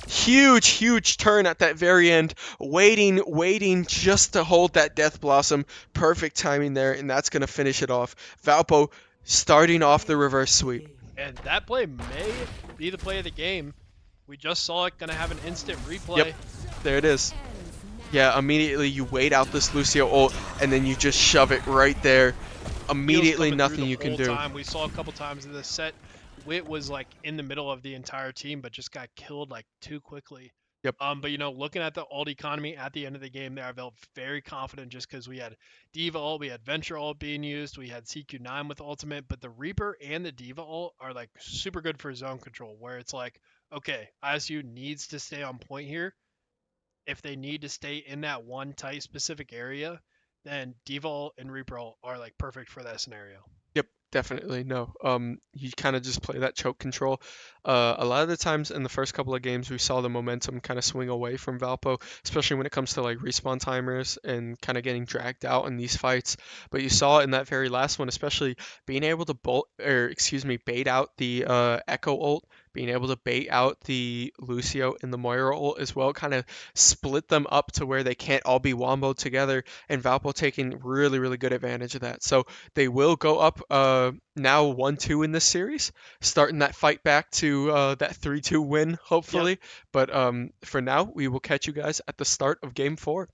Huge turn at that very end. Waiting just to hold that Death Blossom. Perfect timing there, and that's going to finish it off. Valpo starting off the reverse sweep. And that play may be the play of the game. We just saw it, gonna have an instant replay. Yep. There it is. Yeah, immediately you wait out this Lucio ult, and then you just shove it right there. Heal's Immediately coming through nothing the you can whole do. time. We saw a couple times in this set, Wit was like in the middle of the entire team, but just got killed like too quickly. Yep. But looking at the ult economy at the end of the game, there I felt very confident just because we had Diva ult, we had Venture ult being used, we had CQ9 with ultimate, but the Reaper and the Diva ult are like super good for zone control, where it's like, okay, ISU needs to stay on point here. If they need to stay in that one tight specific area, then Diva ult and Reaper ult are like perfect for that scenario. Yep, definitely. No. You kind of just play that choke control. A lot of the times in the first couple of games, we saw the momentum kind of swing away from Valpo, especially when it comes to like respawn timers and kind of getting dragged out in these fights. But you saw in that very last one, especially being able to bait out the Echo ult, being able to bait out the Lucio and the Moira ult as well, kind of split them up to where they can't all be womboed together, and Valpo taking really, really good advantage of that. So they will go up now 1-2 in this series, starting that fight back to that 3-2 win, Yep. hopefully. But for now, we will catch you guys at the start of game 4.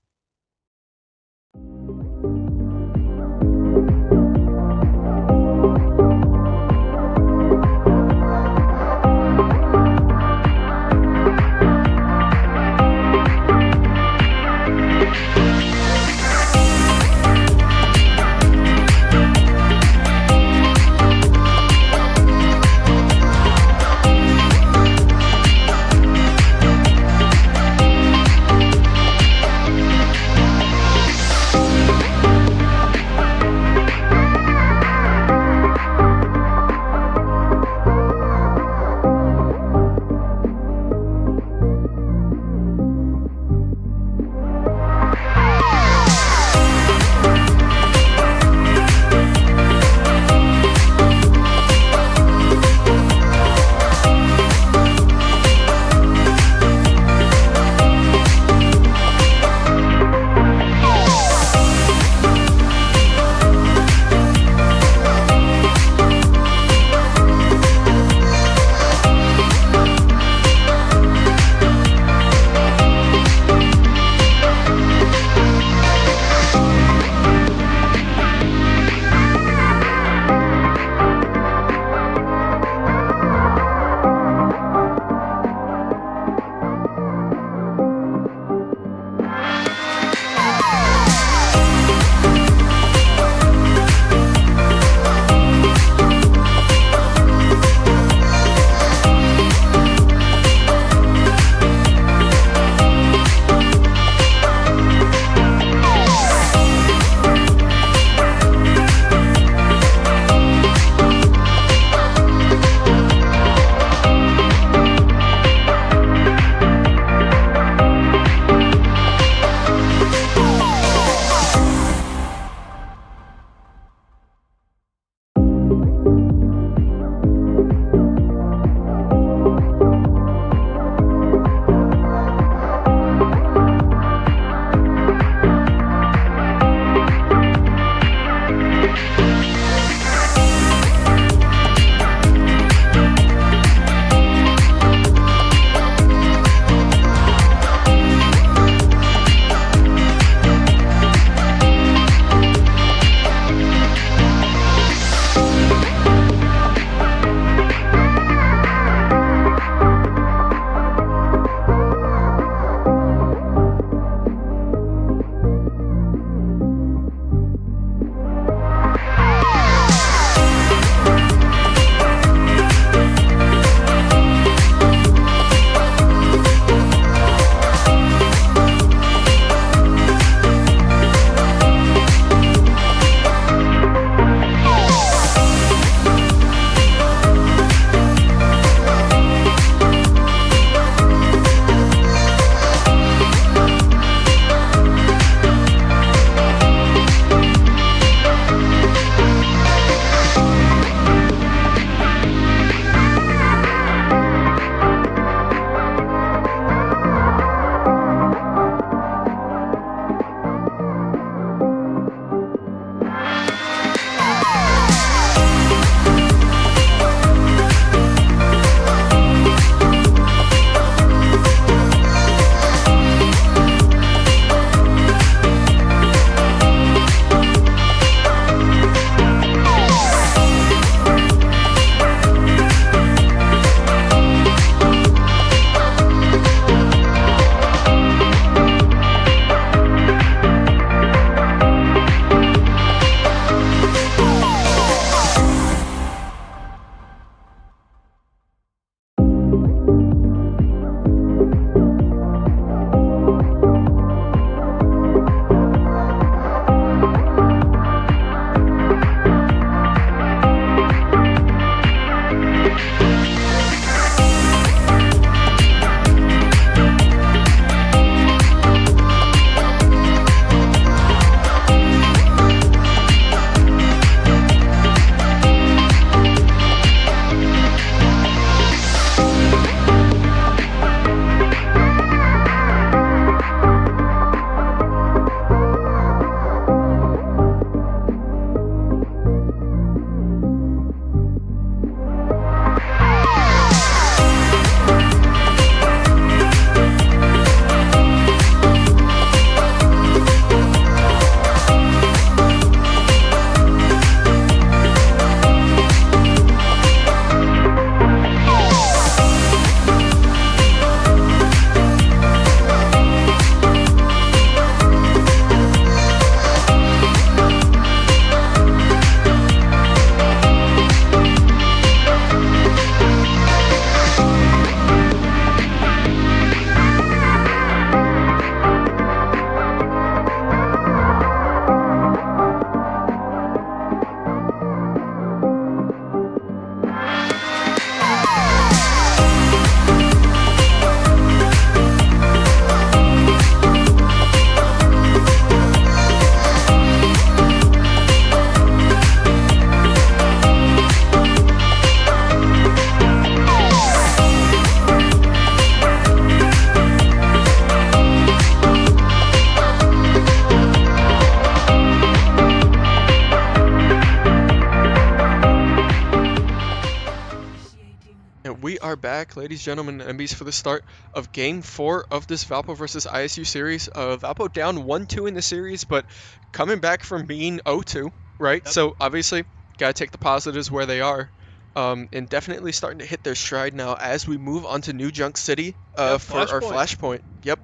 are back, ladies, gentlemen, and MBs, for the start of Game 4 of this Valpo versus ISU series. Valpo down 1-2 in the series, but coming back from being 0-2, right? Yep. So obviously, gotta take the positives where they are. And definitely starting to hit their stride now as we move on to New Junk City Yep. for our Flashpoint. Flashpoint. Yep.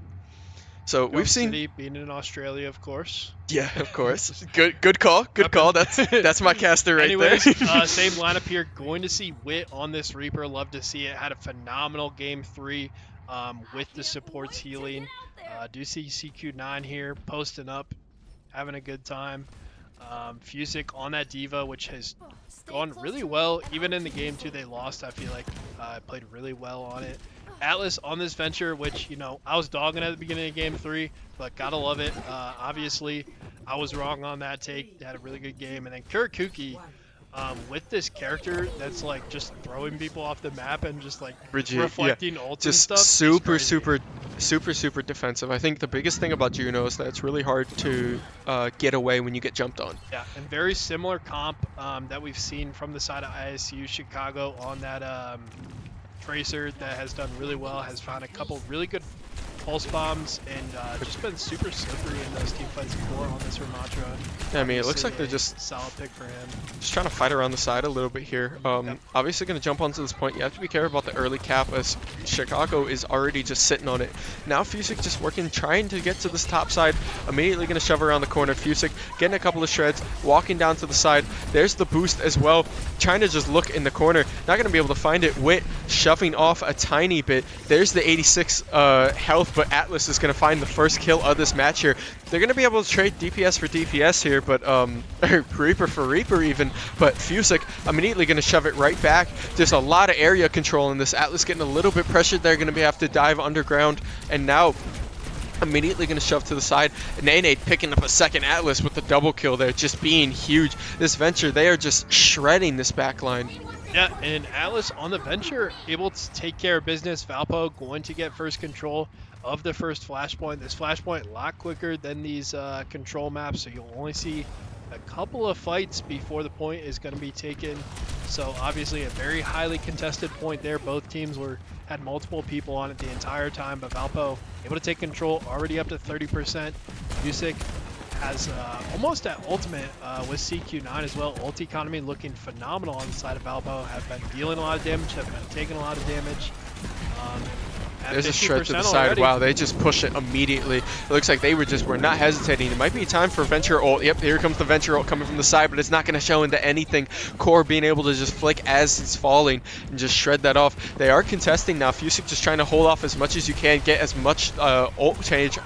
So we've Junk seen, City being in Australia, of course. yeah, of course. Good call. Good Weapon. call. That's my caster right Anyways, there. same lineup here. Going to see Wit on this Reaper. Love to see it. Had a phenomenal game 3 with the supports healing. Do see CQ9 here posting up, having a good time. Fusic on that Diva, which has gone really well. Even in the game 2 they lost, I feel like played really well on it. Atlas on this venture, which, you know, I was dogging at the beginning of game 3, but gotta love it. Obviously, I was wrong on that take. Had a really good game. And then Kurakuki, with this character that's like just throwing people off the map and just like reflecting ults and Just stuff. super defensive. I think the biggest thing about Juno is that it's really hard to get away when you get jumped on. Yeah, and very similar comp that we've seen from the side of ISU Chicago on that Tracer that has done really well, has found a couple really good pulse bombs, and just been super slippery in those team fights before on this Ramatra. I mean, it looks Obviously like they're a just solid pick for him. trying to fight around the side a little bit here. Obviously going to jump onto this point. You have to be careful about the early cap as Chicago is already just sitting on it. Now Fusic just working, trying to get to this top side. Immediately going to shove around the corner. Fusic getting a couple of shreds, walking down to the side. There's the boost as well. Trying to just look in the corner. Not going to be able to find it. Wit shoving off a tiny bit. There's the 86 health, but Atlas is going to find the first kill of this match here. They're going to be able to trade DPS for DPS here, but Reaper for Reaper even, but Fusic immediately going to shove it right back. There's a lot of area control in this. Atlas getting a little bit pressured. They're going to have to dive underground, and now immediately going to shove to the side. Nene picking up a second Atlas with the double kill there, just being huge. This venture, they are just shredding this backline. Yeah, and Atlas on the venture, able to take care of business. Valpo going to get first control of the first flashpoint. This flashpoint a lot quicker than these control maps, so you'll only see a couple of fights before the point is going to be taken. So obviously a very highly contested point there. Both teams had multiple people on it the entire time, but Valpo able to take control, already up to 30%. Music has almost at ultimate with CQ9 as well. Ult economy looking phenomenal on the side of Valpo. Have been dealing a lot of damage, have been taking a lot of damage. There's a shred to the side. Already. Wow, they just push it immediately. It looks like they were not hesitating. It might be time for Venture ult. Yep, here comes the Venture ult coming from the side, but it's not going to show into anything. Core being able to just flick as it's falling and just shred that off. They are contesting now. Fusic just trying to hold off as much as you can, get as much ult percentage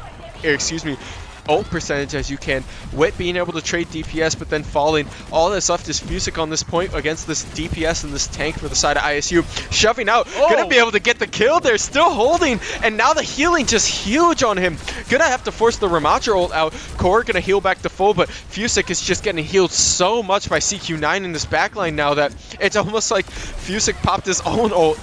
as you can. Wit being able to trade DPS, but then falling. All that's left is Fusic on this point against this DPS and this tank for the side of ISU. Shoving out, gonna be able to get the kill. They're still holding, and now the healing just huge on him. Gonna have to force the Ramatra ult out. Core gonna heal back to full, but Fusic is just getting healed so much by CQ9 in this backline now that it's almost like Fusic popped his own ult.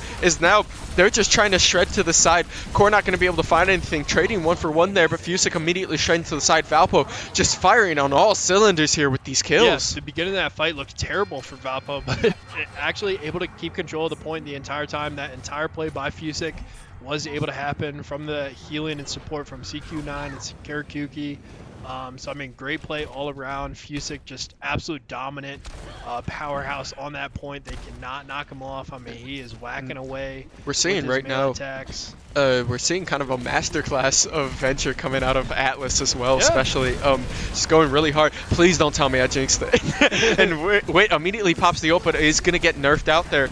They're just trying to shred to the side. Core not going to be able to find anything. Trading 1-for-1 there, but Fusic immediately shredding to the side. Valpo just firing on all cylinders here with these kills. Yes, the beginning of that fight looked terrible for Valpo, but actually able to keep control of the point the entire time. That entire play by Fusic was able to happen from the healing and support from CQ9 and Karakuki. So, I mean, great play all around. Fusic just absolute dominant powerhouse on that point. They cannot knock him off. I mean, he is whacking away. We're seeing with his right now, attacks. we're seeing kind of a masterclass of Venture coming out of Atlas as well, especially. Just going really hard. Please don't tell me I jinxed it. And wait, immediately pops the ult, but is going to get nerfed out there.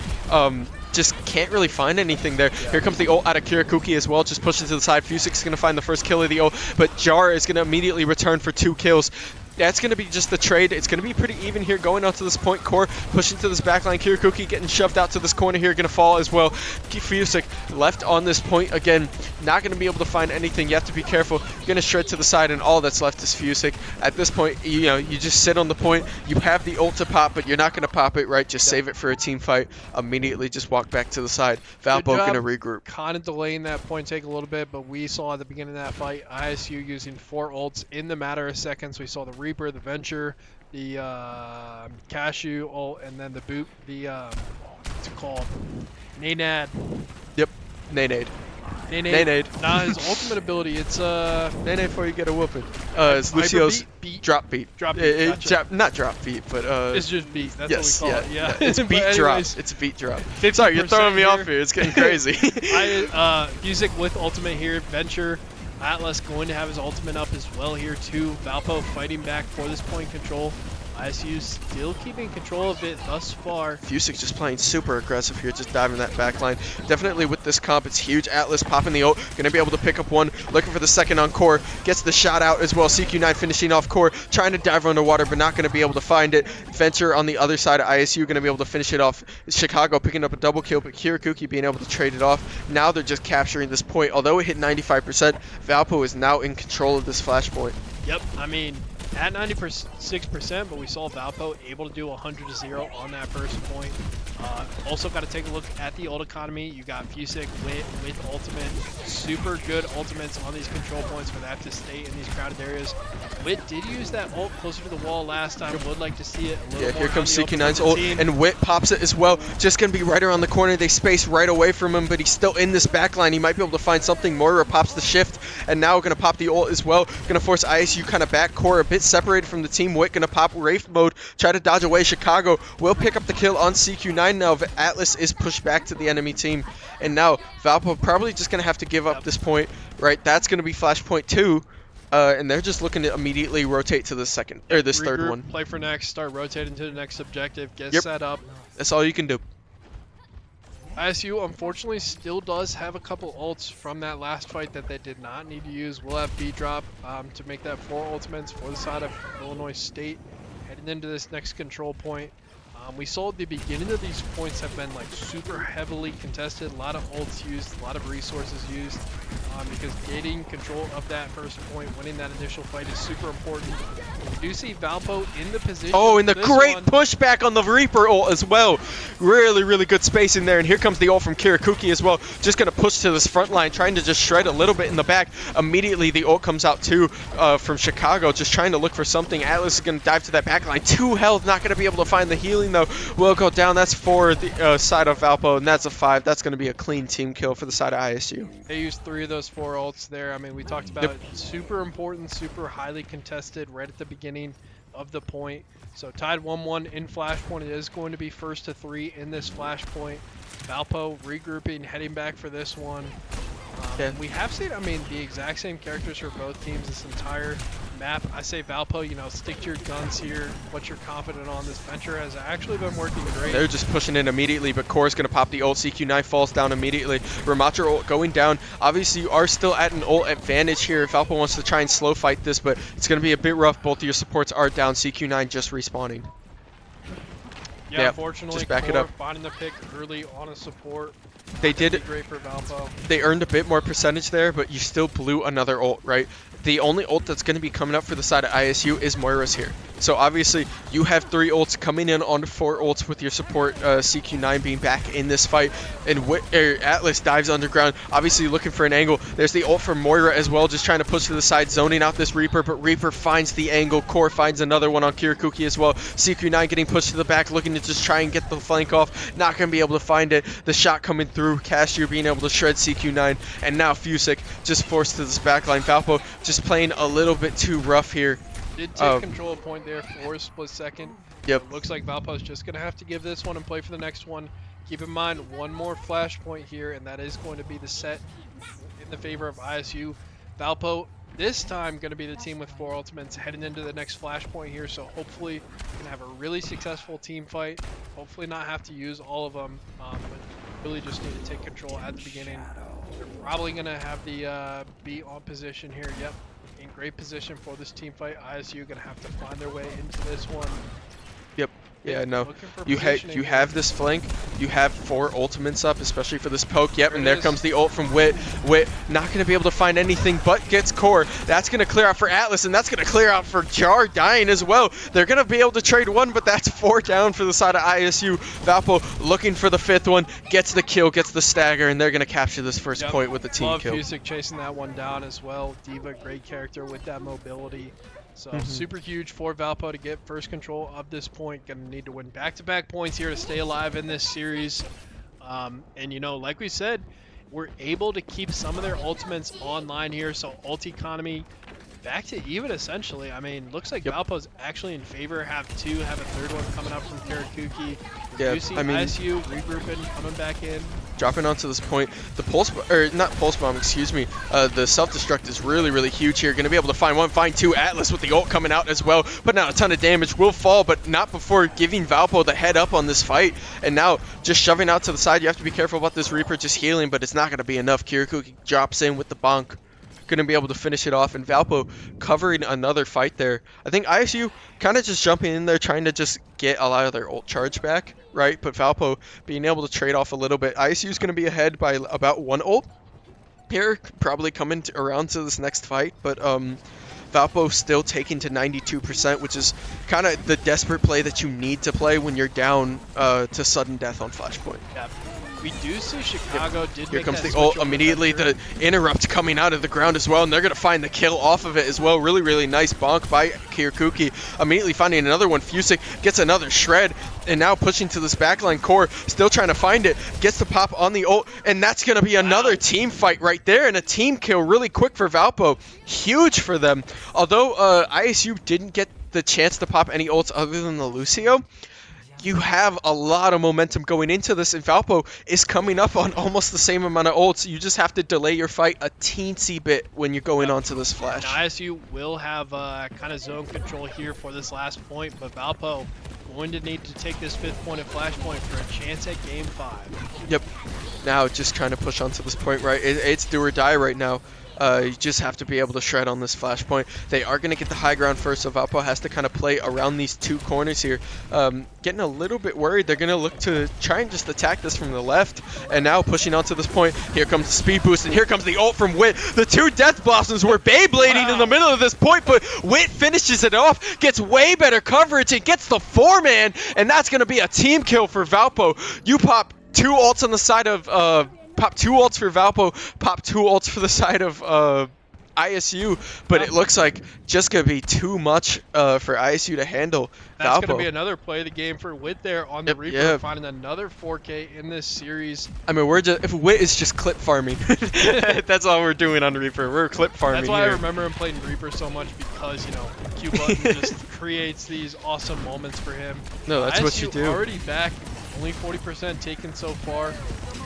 Just can't really find anything there. Yeah. Here comes the ult out of Kirakuki as well, just pushing to the side. Fusic's going to find the first kill of the ult, but Jar is going to immediately return for 2 kills. That's going to be just the trade. It's going to be pretty even here going out to this point. Core pushing to this backline. Kirakuki getting shoved out to this corner here, going to fall as well. Fusic left on this point again. Not going to be able to find anything. You have to be careful. Going to shred to the side, and all that's left is Fusic. At this point, you just sit on the point. You have the ult to pop, but you're not going to pop it, right? Just save it for a team fight. Immediately just walk back to the side. Valpo going to regroup. Kind of delaying that point take a little bit, but we saw at the beginning of that fight, ISU using 4 ults in the matter of seconds. We saw the Reaper, the Venture, the Cashew ult, and then the boot, what's it called? Nanad. Yep. Nanade. Nanade. Nanade. Nah, his ultimate ability, it's Nanade before you get a whooping. It's Hyper Lucio's beat. drop beat. Drop beat, gotcha. Not drop beat, but It's just beat. That's yes, what we call it. Yeah. It's But beat drop. anyways, It's beat drop. 50% Sorry, you're throwing me off here. here. It's getting crazy. Music with ultimate here. Venture. Atlas going to have his ultimate up as well here too. Valpo fighting back for this point control. ISU still keeping control of it thus far. Fusic just playing super aggressive here, just diving that back line. Definitely with this comp, it's huge. Atlas popping the ult, gonna be able to pick up one, looking for the second on Core, gets the shot out as well. CQ9 finishing off Core, trying to dive underwater, but not gonna be able to find it. Venture on the other side of ISU, gonna be able to finish it off. Chicago picking up a double kill, but Kirakuki being able to trade it off. Now they're just capturing this point. Although it hit 95%, Valpo is now in control of this flashpoint. Yep, I mean, at 96%, but we saw Valpo able to do 100-0 on that first point. Also got to take a look at the ult economy. You got Fusic with ultimate. Super good ultimates on these control points for that to stay in these crowded areas. Wit did use that ult closer to the wall last time. Would like to see it a little more. Yeah, here comes on the CQ9's ultimate ult, team. and Wit pops it as well. Just going to be right around the corner. They space right away from him, but he's still in this backline. He might be able to find something. Moira pops the shift, and now going to pop the ult as well. Going to force ISU kind of back. Core a bit separated from the team. Wit going to pop Wraith mode, try to dodge away. Chicago will pick up the kill on CQ9 now. Atlas is pushed back to the enemy team, and now Valpo probably just going to have to give up this point, right? That's going to be Flashpoint 2. And they're just looking to immediately rotate to the second, or this third Regroup, one. Play for next, start rotating to the next objective, get Yep. set up. That's all you can do. ISU unfortunately still does have a couple ults from that last fight that they did not need to use. We'll have B-drop to make that 4 ultimates for the side of Illinois State. Heading into this next control point. We saw at the beginning of these points have been like super heavily contested, a lot of ults used, a lot of resources used, because getting control of that first point, winning that initial fight is super important. We do see Valpo in the position. Oh, and the for this great one. pushback on the Reaper ult as well. Really, really good space in there. And here comes the ult from Kirakuki as well. Just going to push to this front line, trying to just shred a little bit in the back. Immediately, the ult comes out too from Chicago, just trying to look for something. Atlas is going to dive to that back line. 2 health, not going to be able to find the healing though. Will go down. That's for the side of Valpo, and that's a 5. That's going to be a clean team kill for the side of ISU. They used 3 of those 4 ults there. I mean, we talked about it. Super important, super highly contested right at the beginning of the point. So tied 1-1 in Flashpoint. It is going to be 1st to 3 in this Flashpoint. Valpo regrouping, heading back for this one. Yeah. We have seen, I mean, the exact same characters for both teams this entire map. I say Valpo, you know, stick to your guns here, what you're confident on. This Venture has actually been working great. They're just pushing in immediately, but Core's going to pop the ult. CQ9 falls down immediately. Ramatra ult going down. Obviously, you are still at an ult advantage here. Valpo wants to try and slow fight this, but it's going to be a bit rough. Both of your supports are down. CQ9 just respawning. Yeah, Yep, unfortunately, just back it Core up. finding the pick early on a support. They Gonna did. be great for Valpo. They earned a bit more percentage there, but you still blew another ult, right? The only ult that's going to be coming up for the side of ISU is Moira's here. So obviously, you have 3 ults coming in on 4 ults with your support CQ9 being back in this fight. And Atlas dives underground, obviously looking for an angle. There's the ult from Moira as well, just trying to push to the side, zoning out this Reaper, but Reaper finds the angle. Core finds another one on Kirakuki as well. CQ9 getting pushed to the back, looking to just try and get the flank off. Not going to be able to find it. The shot coming through, Cashier being able to shred CQ9, and now Fusic just forced to this backline. Valpo just playing a little bit too rough here. Did take control of point there for a split second. Yep. It looks like Valpo's just going to have to give this one and play for the next one. Keep in mind, one more flashpoint here, and that is going to be the set in the favor of ISU. Valpo, this time, going to be the team with 4 ultimates heading into the next flashpoint here, so hopefully can have a really successful team fight. Hopefully not have to use all of them, but really just need to take control at the beginning. They're probably going to have the be on position here. Yep. In great position for this team fight. ISU gonna have to find their way into this one. Yep. Yeah, no. Looking for You positioning have here. this flank. You have 4 ultimates up, especially for this poke. Yep, and it there is. comes the ult from Wit. Wit not going to be able to find anything but gets Core. That's going to clear out for Atlas, and that's going to clear out for Jar dying as well. They're going to be able to trade 1, but that's 4 down for the side of ISU. Valpo looking for the 5th one, gets the kill, gets the stagger, and they're going to capture this first Yep. point with the team Love kill. Fusic chasing that one down as well. Diva, great character with that mobility. So super huge for Valpo to get first control of this point. Gonna need to win back-to-back points here to stay alive in this series. And like we said, we're able to keep some of their ultimates online here. So ult economy back to even essentially. I mean, looks like Yep. Valpo's actually in favor. Have a third one coming up from Karakuki. We Yeah, do see I mean, ISU regrouping, coming back in. dropping onto this point. The pulse, or not pulse bomb, excuse me. The self-destruct is really, really huge here. Going to be able to find one, find two. Atlas with the ult coming out as well, putting out a ton of damage. Will fall, but not before giving Valpo the head up on this fight. And now just shoving out to the side. You have to be careful about this Reaper just healing, but it's not going to be enough. Kirakuki drops in with the bonk. Going to be able to finish it off, and Valpo covering another fight there. I think ISU kind of just jumping in there, trying to just get a lot of their ult charge back, right? But Valpo being able to trade off a little bit. ISU is going to be ahead by about one ult here, probably coming around to this next fight, but Valpo still taking to 92%, which is kind of the desperate play that you need to play when you're down to sudden death on Flashpoint. Yeah. We do see Chicago did Here make comes that the switch ult over immediately, Venture. the interrupt coming out of the ground as well, and they're going to find the kill off of it as well. Really, really nice bonk by Kirakuki. Immediately finding another one. Fusik gets another shred, and now pushing to this backline. Core still trying to find it, gets the pop on the ult, and that's going to be another team fight right there, and a team kill really quick for Valpo. Huge for them. Although ISU didn't get the chance to pop any ults other than the Lucio, you have a lot of momentum going into this, and Valpo is coming up on almost the same amount of ults. You just have to delay your fight a teensy bit when you go in onto this flash. Now ISU will have kind of zone control here for this last point, but Valpo going to need to take this 5th point of Flashpoint for a chance at Game 5. Yep. Now just trying to push onto this point, right? It's do or die right now. You just have to be able to shred on this flashpoint. They are going to get the high ground first, so Valpo has to kind of play around these two corners here. Getting a little bit worried. They're going to look to try and just attack this from the left, and now pushing onto this point. Here comes the speed boost, and here comes the ult from Wit. The two Death Blossoms were Beyblading in the middle of this point, but Wit finishes it off, gets way better coverage, and gets the 4-man, and that's going to be a team kill for Valpo. You pop 2 ults on the side of pop 2 ults for Valpo, pop 2 ults for the side of ISU, but it looks like just going to be too much for ISU to handle. That's Valpo. going to be another play of the game for Wit there on the Reaper, finding another 4K in this series. I mean, if Wit is just clip farming, that's all we're doing on Reaper. We're clip farming. That's why here. I remember him playing Reaper so much, because, Q button just creates these awesome moments for him. No, that's what you do. Already back, only 40% taken so far.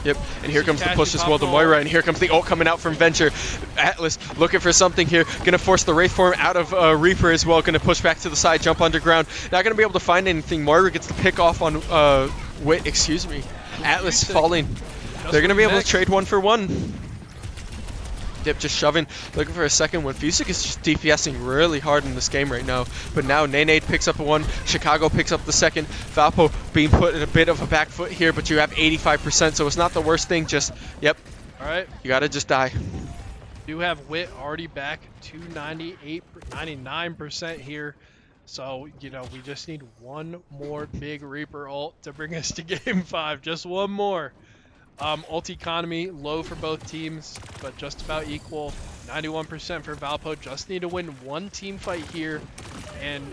Yep, and here comes the push as well to Moira, and here comes the ult coming out from Venture. Atlas looking for something here, gonna force the Wraith form out of Reaper as well, gonna push back to the side, jump underground. Not gonna be able to find anything. Moira gets the pick off on, excuse me, Atlas falling. They're gonna be able to trade 1 for 1. Yep, just shoving, looking for a second one. Fusik is just DPSing really hard in this game right now. But now Nene picks up one, Chicago picks up the second. Valpo being put in a bit of a back foot here, but you have 85%, so it's not the worst thing. Just, yep. All right. You gotta just die. Do have Wit already back to 99% here. So, we just need one more big Reaper ult to bring us to Game 5. Just one more. Ult economy low for both teams, but just about equal. 91% for Valpo. Just need to win one team fight here. And,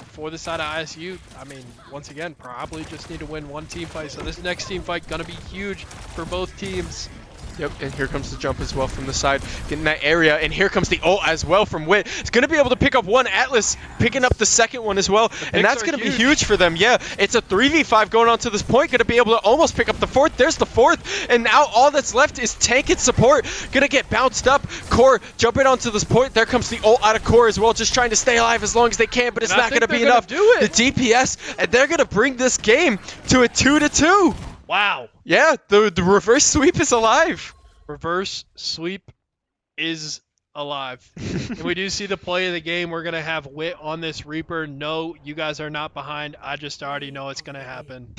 for the side of ISU, I mean, once again, probably just need to win one team fight. So this next team fight gonna be huge for both teams. Yep, and here comes the jump as well from the side, getting that area, and here comes the ult as well from Wit. It's going to be able to pick up one. Atlas picking up the second one as well, and that's going to be huge for them. Yeah, it's a 3v5 going on to this point, going to be able to almost pick up the 4th. There's the 4th, and now all that's left is tank and support. Going to get bounced up. Core jumping onto this point. There comes the ult out of Core as well, just trying to stay alive as long as they can, but it's not going to be enough. The DPS, and they're going to bring this game to a 2-2. Wow. Yeah, the reverse sweep is alive. Reverse sweep is alive. And we do see the play of the game. We're going to have Wit on this Reaper. No, you guys are not behind. I just already know it's going to happen.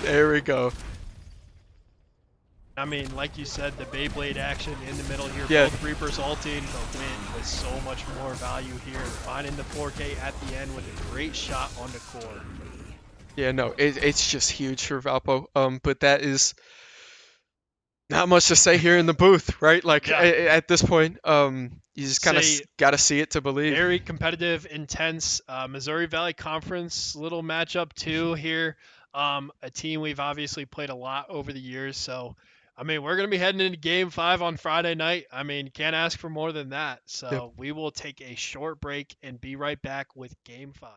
There we go. I mean, like you said, the Beyblade action in the middle here. Yeah. Both Reapers ulting, but Wit with so much more value here. Finding the 4K at the end with a great shot on the core. Yeah, no, it's just huge for Valpo. But that is not much to say here in the booth, right? Like at this point, you just kind of got to see it to believe. Very competitive, intense Missouri Valley Conference little matchup too here. a team we've obviously played a lot over the years. So, I mean, we're going to be heading into Game 5 on Friday night. I mean, can't ask for more than that. Yep. So, we will take a short break and be right back with Game 5.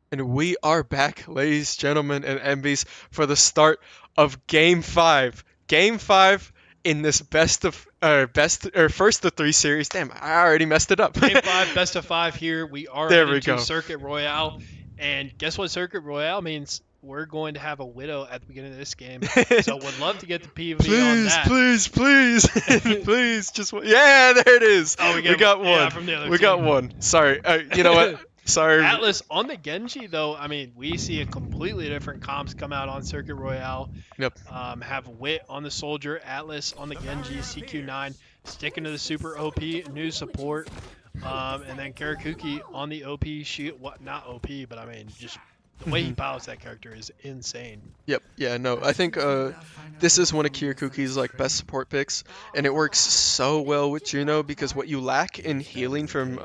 And we are back, ladies, gentlemen, and MBs, for the start of Game 5. Game 5 in this first of 3 series. Damn, I already messed it up. Game 5, best of 5 here. We are There heading we to go. Circuit Royale. And guess what Circuit Royale means? We're going to have a widow at the beginning of this game. So would love to get the PV on Please, that. please, just one. Yeah, there it is. Oh, we got one. Yeah, from the other we team. got one. Sorry. You know what? Sorry. Atlas on the Genji, though, I mean, we see a completely different comps come out on Circuit Royale. Yep. Have Wit on the Soldier, Atlas on the Genji, CQ9 sticking to the super OP, new support, and then Karakuki on the OP shield. What? Not OP, but I mean, just the way he pilots that character is insane. Yep. Yeah. No. I think this is one of Kirakuki's like best support picks, and it works so well with Juno because what you lack in healing from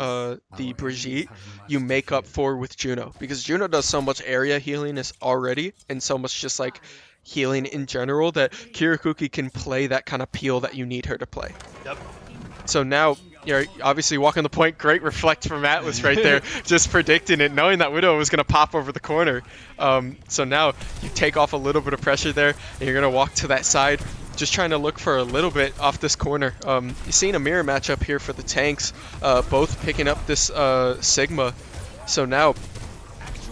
the Brigitte, you make up for with Juno because Juno does so much area healing already, and so much just like healing in general that Kirakuki can play that kind of peel that you need her to play. Yep. So now You're obviously walking the point. Great reflect from Atlas right there, just predicting it, knowing that Widow was going to pop over the corner. So now you take off a little bit of pressure there, and you're going to walk to that side, just trying to look for a little bit off this corner. You're seeing a mirror matchup here for the tanks, both picking up this Sigma. So now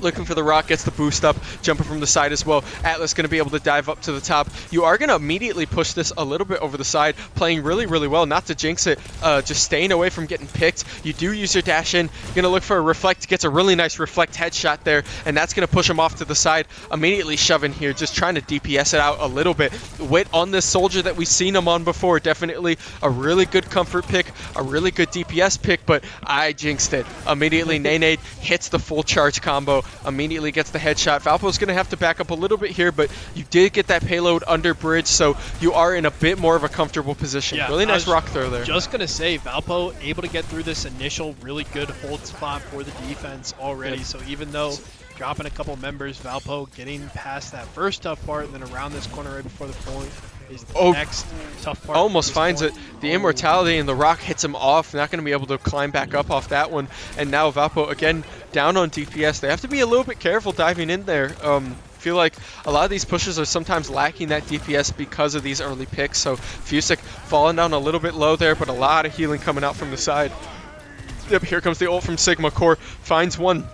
looking for the rock, gets the boost up, jumping from the side as well. Atlas going to be able to dive up to the top. You are going to immediately push this a little bit over the side, playing really, really well, not to jinx it, just staying away from getting picked. You do use your dash in, you're going to look for a reflect, gets a really nice reflect headshot there, and that's going to push him off to the side, immediately shoving here, just trying to DPS it out a little bit. Wit on this soldier that we've seen him on before, definitely a really good comfort pick, a really good DPS pick, but I jinxed it. Immediately, Nade hits the full charge combo, immediately gets the headshot. Valpo's going to have to back up a little bit here, but you did get that payload under bridge, so you are in a bit more of a comfortable position. Yeah, really nice rock throw there. Just going to say, Valpo able to get through this initial really good hold spot for the defense already, Yep. so even though dropping a couple members, Valpo getting past that first tough part and then around this corner right before the point is the next tough part. Almost finds it. The immortality and the rock hits him off. Not going to be able to climb back up off that one. And now Valpo again down on DPS. They have to be a little bit careful diving in there. Feel like a lot of these pushes are sometimes lacking that DPS because of these early picks. So Fusick falling down a little bit low there, but a lot of healing coming out from the side. Yep, here comes the ult from Sigma. Core finds one.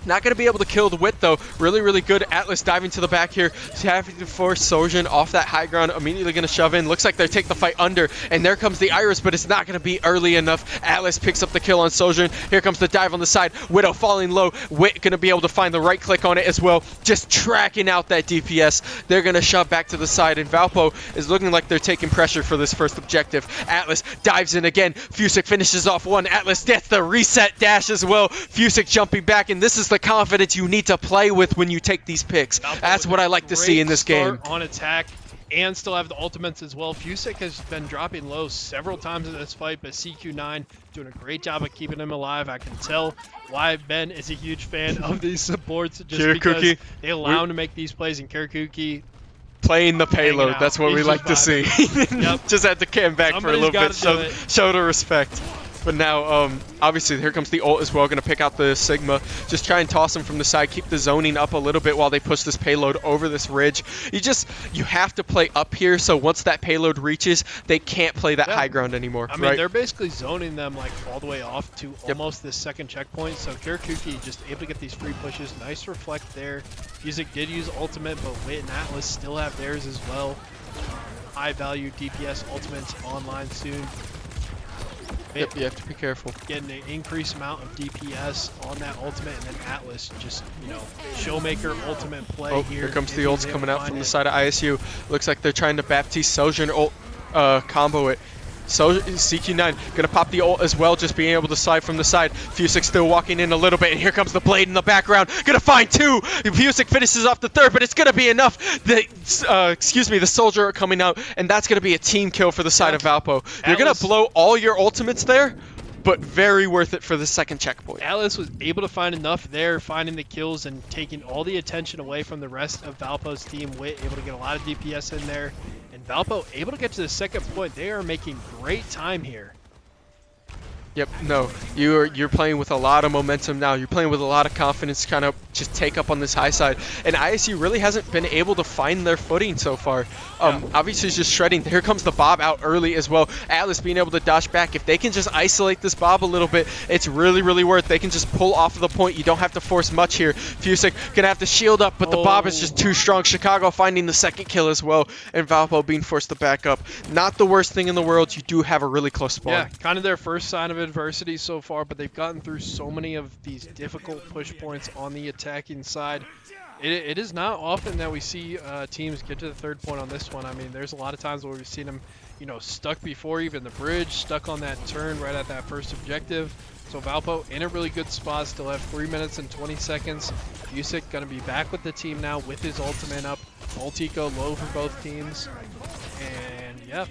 Not going to be able to kill the Wit, though. Really, really good. Atlas diving to the back here. Having to force Sojourn off that high ground. Immediately going to shove in. Looks like they take the fight under. And there comes the Iris, but it's not going to be early enough. Atlas picks up the kill on Sojourn. Here comes the dive on the side. Widow falling low. Wit going to be able to find the right click on it as well. Just tracking out that DPS. They're going to shove back to the side. And Valpo is looking like they're taking pressure for this first objective. Atlas dives in again. Fusick finishes off one. Atlas gets the reset dash as well. Fusick jumping back. And this is the confidence you need to play with when you take these picks. That's what I like to see in this game. On attack and still have the ultimates as well. Fusick has been dropping low several times in this fight, but CQ9 doing a great job of keeping him alive. I can tell why Ben is a huge fan of these supports, just because they allow him to make these plays. And Karakuki playing the payload, that's what we like to see. Yep. Just had to cam back for a little bit, show the respect. But now, obviously, here comes the ult as well. Going to pick out the Sigma. Just try and toss him from the side. Keep the zoning up a little bit while they push this payload over this ridge. You have to play up here, so once that payload reaches, they can't play that high ground anymore. I mean, they're basically zoning them like all the way off to almost this second checkpoint. So Karakuki just able to get these free pushes. Nice reflect there. Fusick did use ultimate, but Wit and Atlas still have theirs as well. High value DPS ultimates online soon. Yep, you have to be careful. Getting an increased amount of DPS on that ultimate, and then Atlas just, showmaker ultimate play here. Here comes the ults coming out from the side of ISU. Looks like they're trying to Baptiste Sojourn ult combo it. So CQ9 gonna pop the ult as well, just being able to slide from the side. Fusick still walking in a little bit, and here comes the blade in the background. Gonna find two. Fusick finishes off the third, but it's gonna be enough. The soldier coming out, and that's gonna be a team kill for the side of Valpo. You're gonna blow all your ultimates there, but very worth it for the second checkpoint. Atlas was able to find enough there, finding the kills and taking all the attention away from the rest of Valpo's team. Wit able to get a lot of DPS in there. And Valpo able to get to the second point. They are making great time here. Yep, no, you're playing with a lot of momentum now. You're playing with a lot of confidence to kind of just take up on this high side. And ISU really hasn't been able to find their footing so far. Obviously, it's just shredding. Here comes the Bob out early as well. Atlas being able to dash back. If they can just isolate this Bob a little bit, it's really, really worth. They can just pull off of the point. You don't have to force much here. Fusick gonna have to shield up, but the Bob is just too strong. Chicago finding the second kill as well, and Valpo being forced to back up. Not the worst thing in the world. You do have a really close spawn. Yeah, kind of their first sign of adversity so far, but they've gotten through so many of these difficult push points on the attacking side. It is not often that we see teams get to the third point on this one. I mean, there's a lot of times where we've seen them, stuck before even the bridge, stuck on that turn right at that first objective. So Valpo in a really good spot, still have 3 minutes and 20 seconds. Fusick going to be back with the team now with his ultimate up. Ultico low for both teams. And yeah.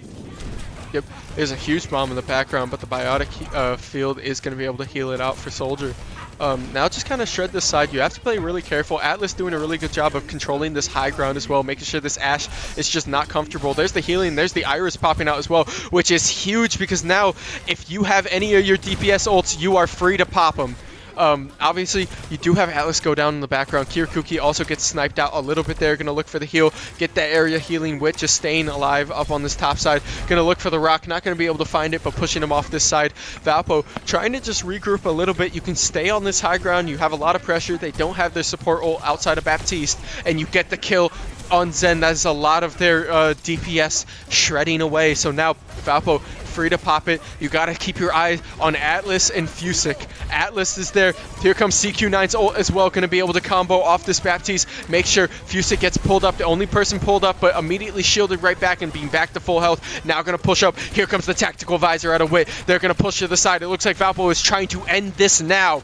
Yep, there's a huge bomb in the background, but the biotic field is going to be able to heal it out for Soldier. Now just kind of shred this side. You have to play really careful. Atlas doing a really good job of controlling this high ground as well, making sure this Ashe is just not comfortable. There's the healing. There's the Iris popping out as well, which is huge because now if you have any of your DPS ults, you are free to pop them. Obviously, you do have Atlas go down in the background. Kirakuki also gets sniped out a little bit there. Going to look for the heal. Get that area healing Wit just staying alive up on this top side. Going to look for the rock. Not going to be able to find it, but pushing him off this side. Valpo trying to just regroup a little bit. You can stay on this high ground. You have a lot of pressure. They don't have their support ult outside of Baptiste, and you get the kill on Zen. That's a lot of their DPS shredding away. So now Valpo free to pop it. You got to keep your eyes on Atlas and Fusic. Atlas is there. Here comes CQ9's ult as well. Going to be able to combo off this Baptiste. Make sure Fusic gets pulled up. The only person pulled up, but immediately shielded right back and being back to full health. Now going to push up. Here comes the tactical visor out of Wit. They're going to push to the side. It looks like Valpo is trying to end this now.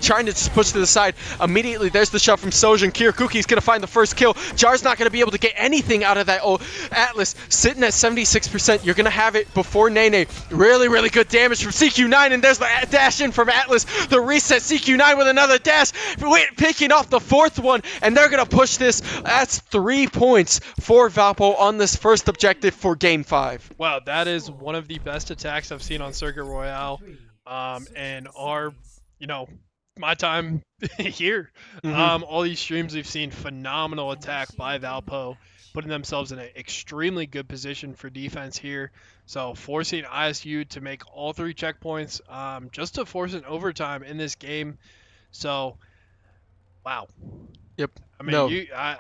Trying to just push to the side. Immediately, there's the shot from Sojin. Kirakuki's going to find the first kill. Jar's not going to be able to get anything out of that ult. Atlas sitting at 76%. You're going to have it before Nene. Really, really good damage from CQ9, and there's the dash in from Atlas. The reset, CQ9 with another dash. Picking off the fourth one, and they're going to push this. That's 3 points for Valpo on this first objective for Game 5. Wow, that is one of the best attacks I've seen on Circuit Royale. And my time here. All these streams we've seen phenomenal attack by Valpo, putting themselves in an extremely good position for defense here. So forcing ISU to make all 3 checkpoints, just to force an overtime in this game. So, wow. Yep. I mean, no, I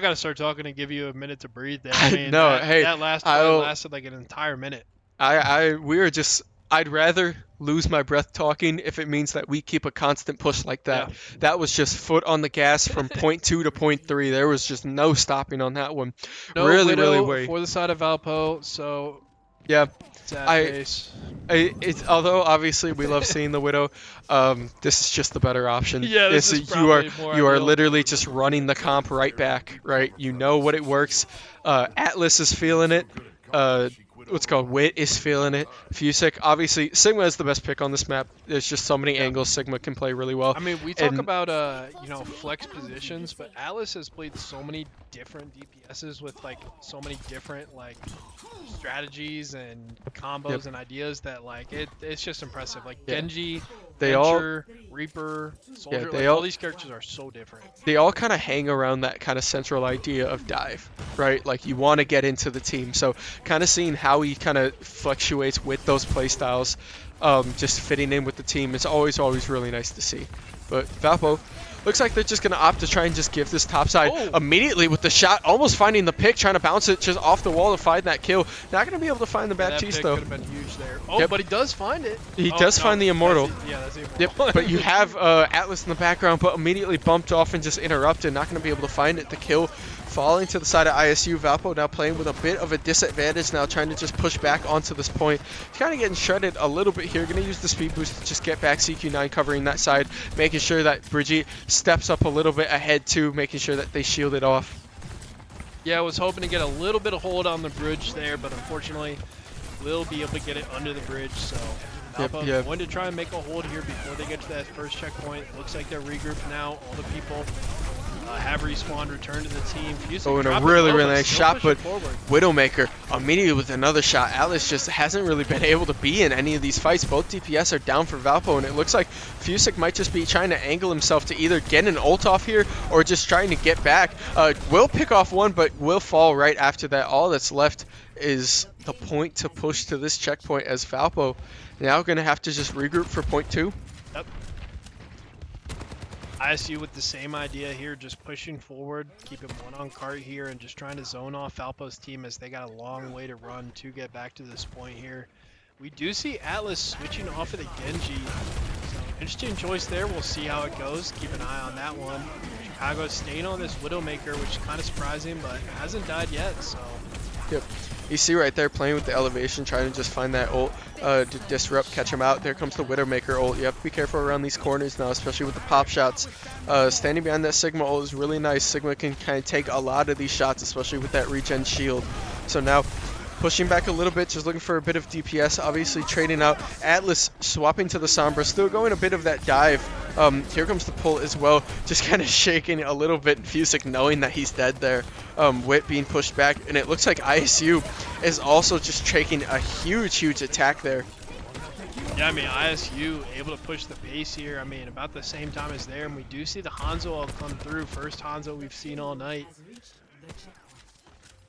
got to start talking and give you a minute to breathe there. I mean, no, hey, that last play lasted like an entire minute. I'd rather lose my breath talking if it means that we keep a constant push like that. Yeah. That was just foot on the gas from point 2 to point 3. There was just no stopping on that one. No really, really way. For the side of Valpo, so yeah. It's although obviously we love seeing the Widow, this is just the better option. Yeah, you are literally just running the comp right back, right? You know what it works. Atlas is feeling it. Wit is feeling it. Fusic, obviously, Sigma is the best pick on this map. There's just so many angles Sigma can play really well. I mean, we talk about flex positions, but Atlas has played so many different DPSs with like so many different like strategies and combos and ideas that like it's just impressive. Like Genji, Venture, Reaper, Soldier, all these characters are so different. They all kind of hang around that kind of central idea of dive, right? Like you want to get into the team. So kind of seeing how he kind of fluctuates with those playstyles, just fitting in with the team, it's always really nice to see. But Valpo looks like they're just going to opt to try and just give this top side immediately with the shot, almost finding the pick, trying to bounce it just off the wall to find that kill. Not going to be able to find the Baptiste, though. That pick could have been huge there. Oh, but he does find it. He does find the Immortal. That's the Immortal. Yep, but you have Atlas in the background, but immediately bumped off and just interrupted. Not going to be able to find it. The kill falling to the side of ISU. Valpo now playing with a bit of a disadvantage now, trying to just push back onto this point. He's kind of getting shredded a little bit here. Going to use the speed boost to just get back. CQ9 covering that side, making sure that Brigitte steps up a little bit ahead too, making sure that they shield it off. Yeah, I was hoping to get a little bit of hold on the bridge there, but unfortunately, we'll be able to get it under the bridge. So Valpo going to try and make a hold here before they get to that first checkpoint. Looks like they're regrouped now. All the people have respawned, returned to the team. And a really nice shot, but Widowmaker immediately with another shot. Atlas just hasn't really been able to be in any of these fights. Both DPS are down for Valpo, and it looks like Fusic might just be trying to angle himself to either get an ult off here or just trying to get back. Will pick off one, but will fall right after that. All that's left is the point to push to this checkpoint as Valpo now going to have to just regroup for point 2. Yep. ISU with the same idea here, just pushing forward, keeping one on cart here, and just trying to zone off Valpo's team as they got a long way to run to get back to this point here. We do see Atlas switching off of the Genji. So interesting choice there. We'll see how it goes. Keep an eye on that one. Chicago staying on this Widowmaker, which is kind of surprising, but hasn't died yet. So. Yep. You see right there playing with the elevation, trying to just find that ult to disrupt, catch him out. There comes the Widowmaker ult. You have to be careful around these corners now, especially with the pop shots. Standing behind that Sigma ult is really nice. Sigma can kind of take a lot of these shots, especially with that regen shield. So now pushing back a little bit, just looking for a bit of DPS. Obviously trading out. Atlas swapping to the Sombra, still going a bit of that dive Here comes the pull as well, just kind of shaking a little bit. Fusick knowing that he's dead there. Wit being pushed back, and it looks like ISU is also just taking a huge attack there. Yeah, I mean, ISU able to push the pace here. I mean, about the same time as there, and we do see the Hanzo all come through. First Hanzo we've seen all night.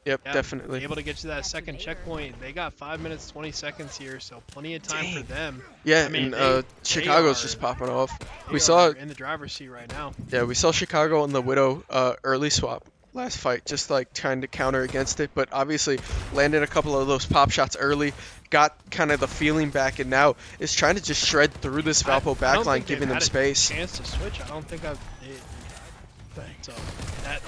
Yep, Yeah, definitely. able to get to that second checkpoint. They got 5 minutes 20 seconds here, so plenty of time for them. Yeah, I mean, and Chicago's just popping off. We saw in the driver's seat right now. Yeah, we saw Chicago on the Widow early swap last fight, just like trying to counter against it, but obviously landed a couple of those pop shots early, got kind of the feeling back, and now is trying to just shred through this Valpo backline, giving them space. Chance to switch. I don't think so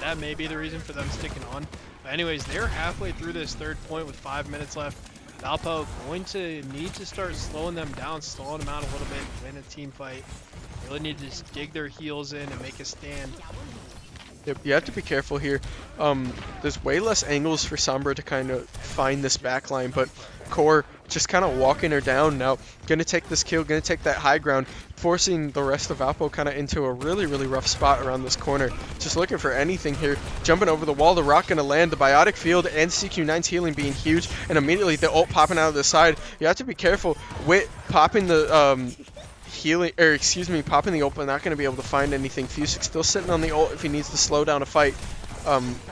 that may be the reason for them sticking on. But anyways, they're halfway through this third point with 5 minutes left. Valpo going to need to start slowing them down, slowing them out a little bit, win a team fight. Really need to just dig their heels in and make a stand. Yep, you have to be careful here. There's way less angles for Sombra to kind of find this backline, but Core just kind of walking her down now. Gonna take this kill, gonna take that high ground, forcing the rest of Valpo kind of into a really rough spot around this corner. Just looking for anything here. Jumping over the wall, the rock gonna land, the biotic field and CQ9's healing being huge, and immediately the ult popping out of the side. You have to be careful. Wit popping the popping the ult, but not going to be able to find anything. Fusick still sitting on the ult if he needs to slow down a fight.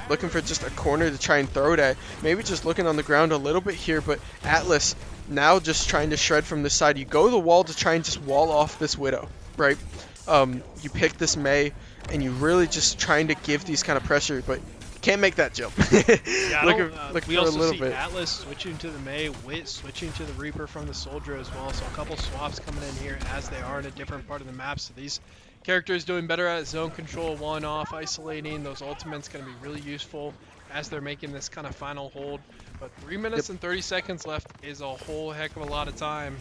Looking for just a corner to try and throw it at. Maybe just looking on the ground a little bit here, but Atlas now just trying to shred from this side. You go to the wall to try and just wall off this Widow, right? You pick this Mei, and you really just trying to give these kind of pressure, but can't make that jump. Yeah, look we for a also little see bit. Atlas switching to the Mei, Wit switching to the Reaper from the Soldier as well. So a couple swaps coming in here as they are in a different part of the map. So these characters doing better at zone control, one-off, isolating. Those ultimates going to be really useful as they're making this kind of final hold. But 3 minutes and 30 seconds left is a whole heck of a lot of time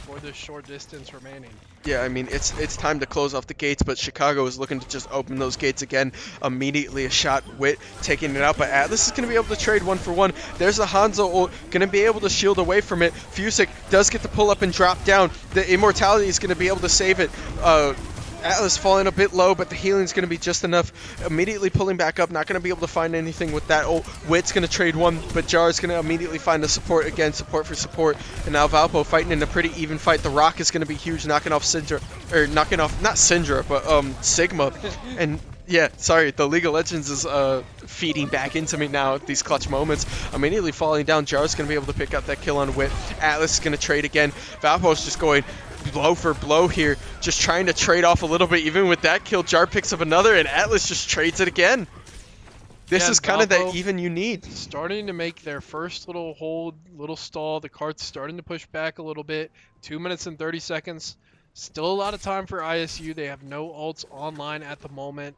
for this short distance remaining. Yeah, I mean, it's time to close off the gates, but Chicago is looking to just open those gates again. Immediately a shot, Wit taking it out, but Atlas is going to be able to trade 1-for-1. There's a Hanzo ult, going to be able to shield away from it. Fusick does get to pull up and drop down. The Immortality is going to be able to save it. Atlas falling a bit low, but the healing is going to be just enough. Immediately pulling back up, not going to be able to find anything with that ult. Wit's going to trade one, but Jar is going to immediately find the support again, support for support. And now Valpo fighting in a pretty even fight. The Rock is going to be huge, knocking off Syndra, or knocking off, not Syndra, but Sigma. And yeah, sorry, the League of Legends is feeding back into me now at these clutch moments. Immediately falling down, Jar's going to be able to pick up that kill on Wit. Atlas is going to trade again. Valpo's just going blow for blow here, just trying to trade off a little bit. Even with that kill, Jar picks up another, and Atlas just trades it again. This is kind of that even you need. Starting to make their first little hold, little stall. The cart's starting to push back a little bit. 2 minutes and 30 seconds. Still a lot of time for ISU. They have no ults online at the moment.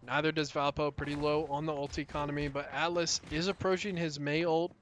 Neither does Valpo. Pretty low on the ult economy, but Atlas is approaching his Mei ult.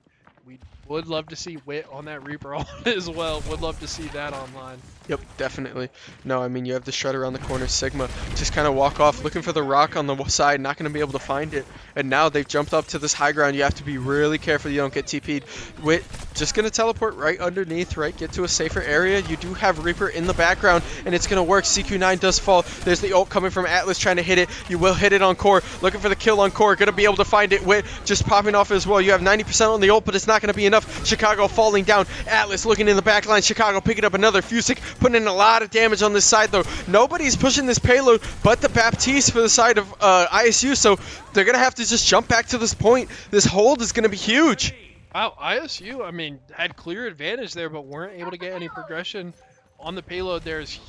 We would love to see Wit on that Reaper ult as well. Would love to see that online. Yep, definitely. No, I mean, you have the shred around the corner. Sigma just kind of walk off, looking for the rock on the side, not going to be able to find it. And now they've jumped up to this high ground. You have to be really careful you don't get TP'd. Wit just going to teleport right underneath, right? Get to a safer area. You do have Reaper in the background, and it's going to work. CQ9 does fall. There's the ult coming from Atlas trying to hit it. You will hit it on Core. Looking for the kill on Core. Going to be able to find it. Wit just popping off as well. You have 90% on the ult, but it's not going to be enough. Chicago falling down. Atlas looking in the back line. Chicago picking up another. Fusick putting in a lot of damage on this side, though. Nobody's pushing this payload but the Baptiste for the side of ISU, so they're going to have to just jump back to this point. This hold is going to be huge. Wow, ISU, I mean, had clear advantage there, but weren't able to get any progression on the payload. There's,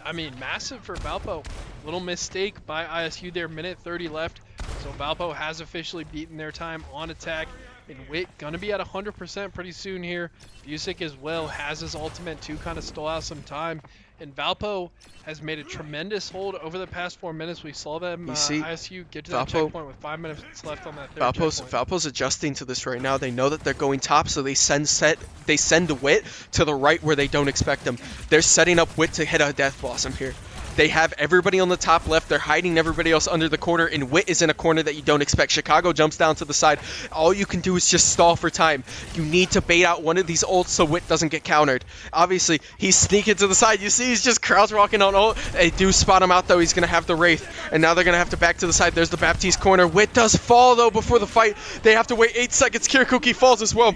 I mean, massive for Valpo. Little mistake by ISU there, minute 30 left. So Valpo has officially beaten their time on attack. And Wit gonna be at 100% pretty soon here. Fusick as well has his ultimate to kind of stall out some time. And Valpo has made a tremendous hold over the past 4 minutes. We saw them ISU get to that checkpoint with 5 minutes left on that third checkpoint. Valpo's adjusting to this right now. They know that they're going top, so they send Wit to the right where they don't expect them. They're setting up Wit to hit a Death Blossom here. They have everybody on the top left. They're hiding everybody else under the corner, and Wit is in a corner that you don't expect. Chicago jumps down to the side. All you can do is just stall for time. You need to bait out one of these ults so Wit doesn't get countered. Obviously, he's sneaking to the side. You see he's just crouch walking on ult. They do spot him out, though. He's going to have the Wraith, and now they're going to have to back to the side. There's the Baptiste corner. Wit does fall, though, before the fight. They have to wait 8 seconds. Kirikuki falls as well.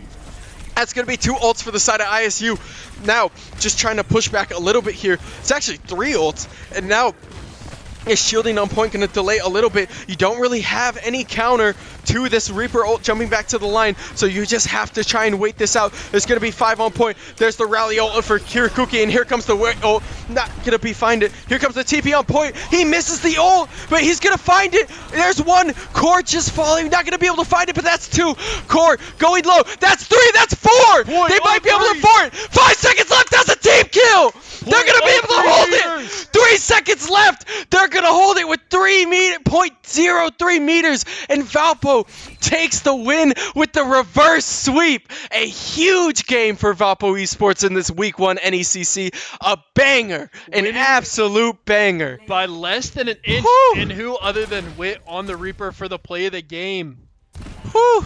That's going to be 2 ults for the side of ISU. Now, just trying to push back a little bit here. It's actually 3 ults, and now is shielding on point going to delay a little bit. You don't really have any counter to this Reaper ult jumping back to the line, so you just have to try and wait this out. There's going to be 5 on point. There's the rally ult for Kirikuki, and here comes the ult. Not going to be find it. Here comes the TP on point. He misses the ult, but he's going to find it. There's 1. Core just falling. Not going to be able to find it, but that's 2. Core going low. That's 3. That's 4. They might be able to afford it. 5 seconds left. That's a team kill. They're going to be able to hold it. 3 seconds left. They're going to hold it with 0.03 meters, and Valpo takes the win with the reverse sweep. A huge game for Valpo Esports in this week 1 NECC. A banger, an absolute banger. By less than an inch, Whew. and who other than Wit on the Reaper for the play of the game? Whew.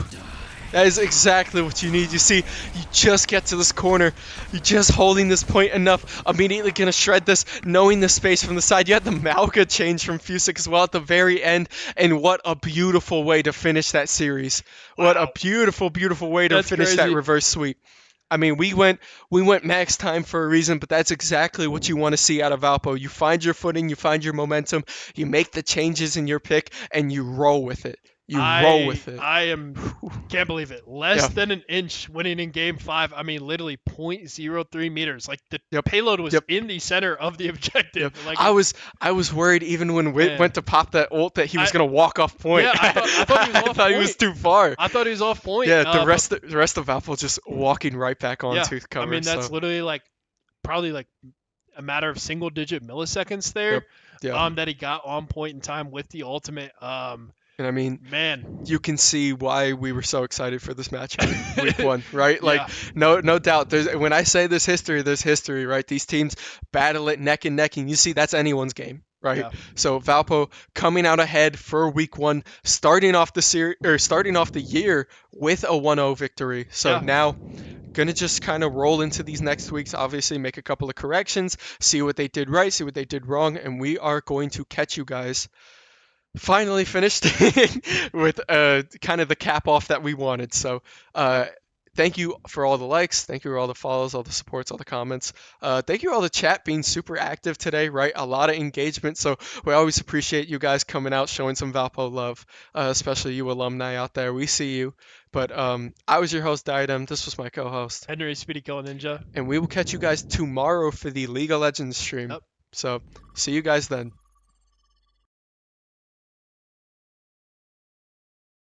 That is exactly what you need. You see, you just get to this corner. You're just holding this point enough. Immediately going to shred this, knowing the space from the side. You had the Malka change from Fusick as well at the very end. And what a beautiful way to finish that series. Wow. What a beautiful, beautiful way to finish that reverse sweep. I mean, we went max time for a reason, but that's exactly what you want to see out of Valpo. You find your footing, you find your momentum, you make the changes in your pick, and you roll with it. Roll with it. I can't believe it. Less than an inch winning in game 5. I mean, literally 0.03 meters. Like the payload was in the center of the objective. Like I was worried even when Wit went to pop that ult that he was gonna walk off point. Yeah, I thought he was off point. I thought he was too far. I thought he was off point. Yeah, the rest of Valpo just walking right back onto cover. I mean, that's literally like probably like a matter of single-digit milliseconds there. That he got on point in time with the ultimate. And I mean, man, you can see why we were so excited for this matchup week 1, right? Like, no doubt. When I say there's history, right? These teams battle it neck and neck, and you see that's anyone's game, right? Yeah. So Valpo coming out ahead for week 1, starting off the year with a 1-0 victory. So now gonna just kind of roll into these next weeks, obviously make a couple of corrections, see what they did right, see what they did wrong, and we are going to catch you guys finally finished with kind of the cap off that we wanted. So thank you for all the likes, thank you for all the follows, all the supports, all the comments, thank you all the chat being super active today, right? A lot of engagement, so we always appreciate you guys coming out, showing some Valpo love, especially you alumni out there. We see you. But I was your host, Diadem. This was my co-host Henry Speedy Kill Ninja, and we will catch you guys tomorrow for the League of Legends stream. So see you guys then.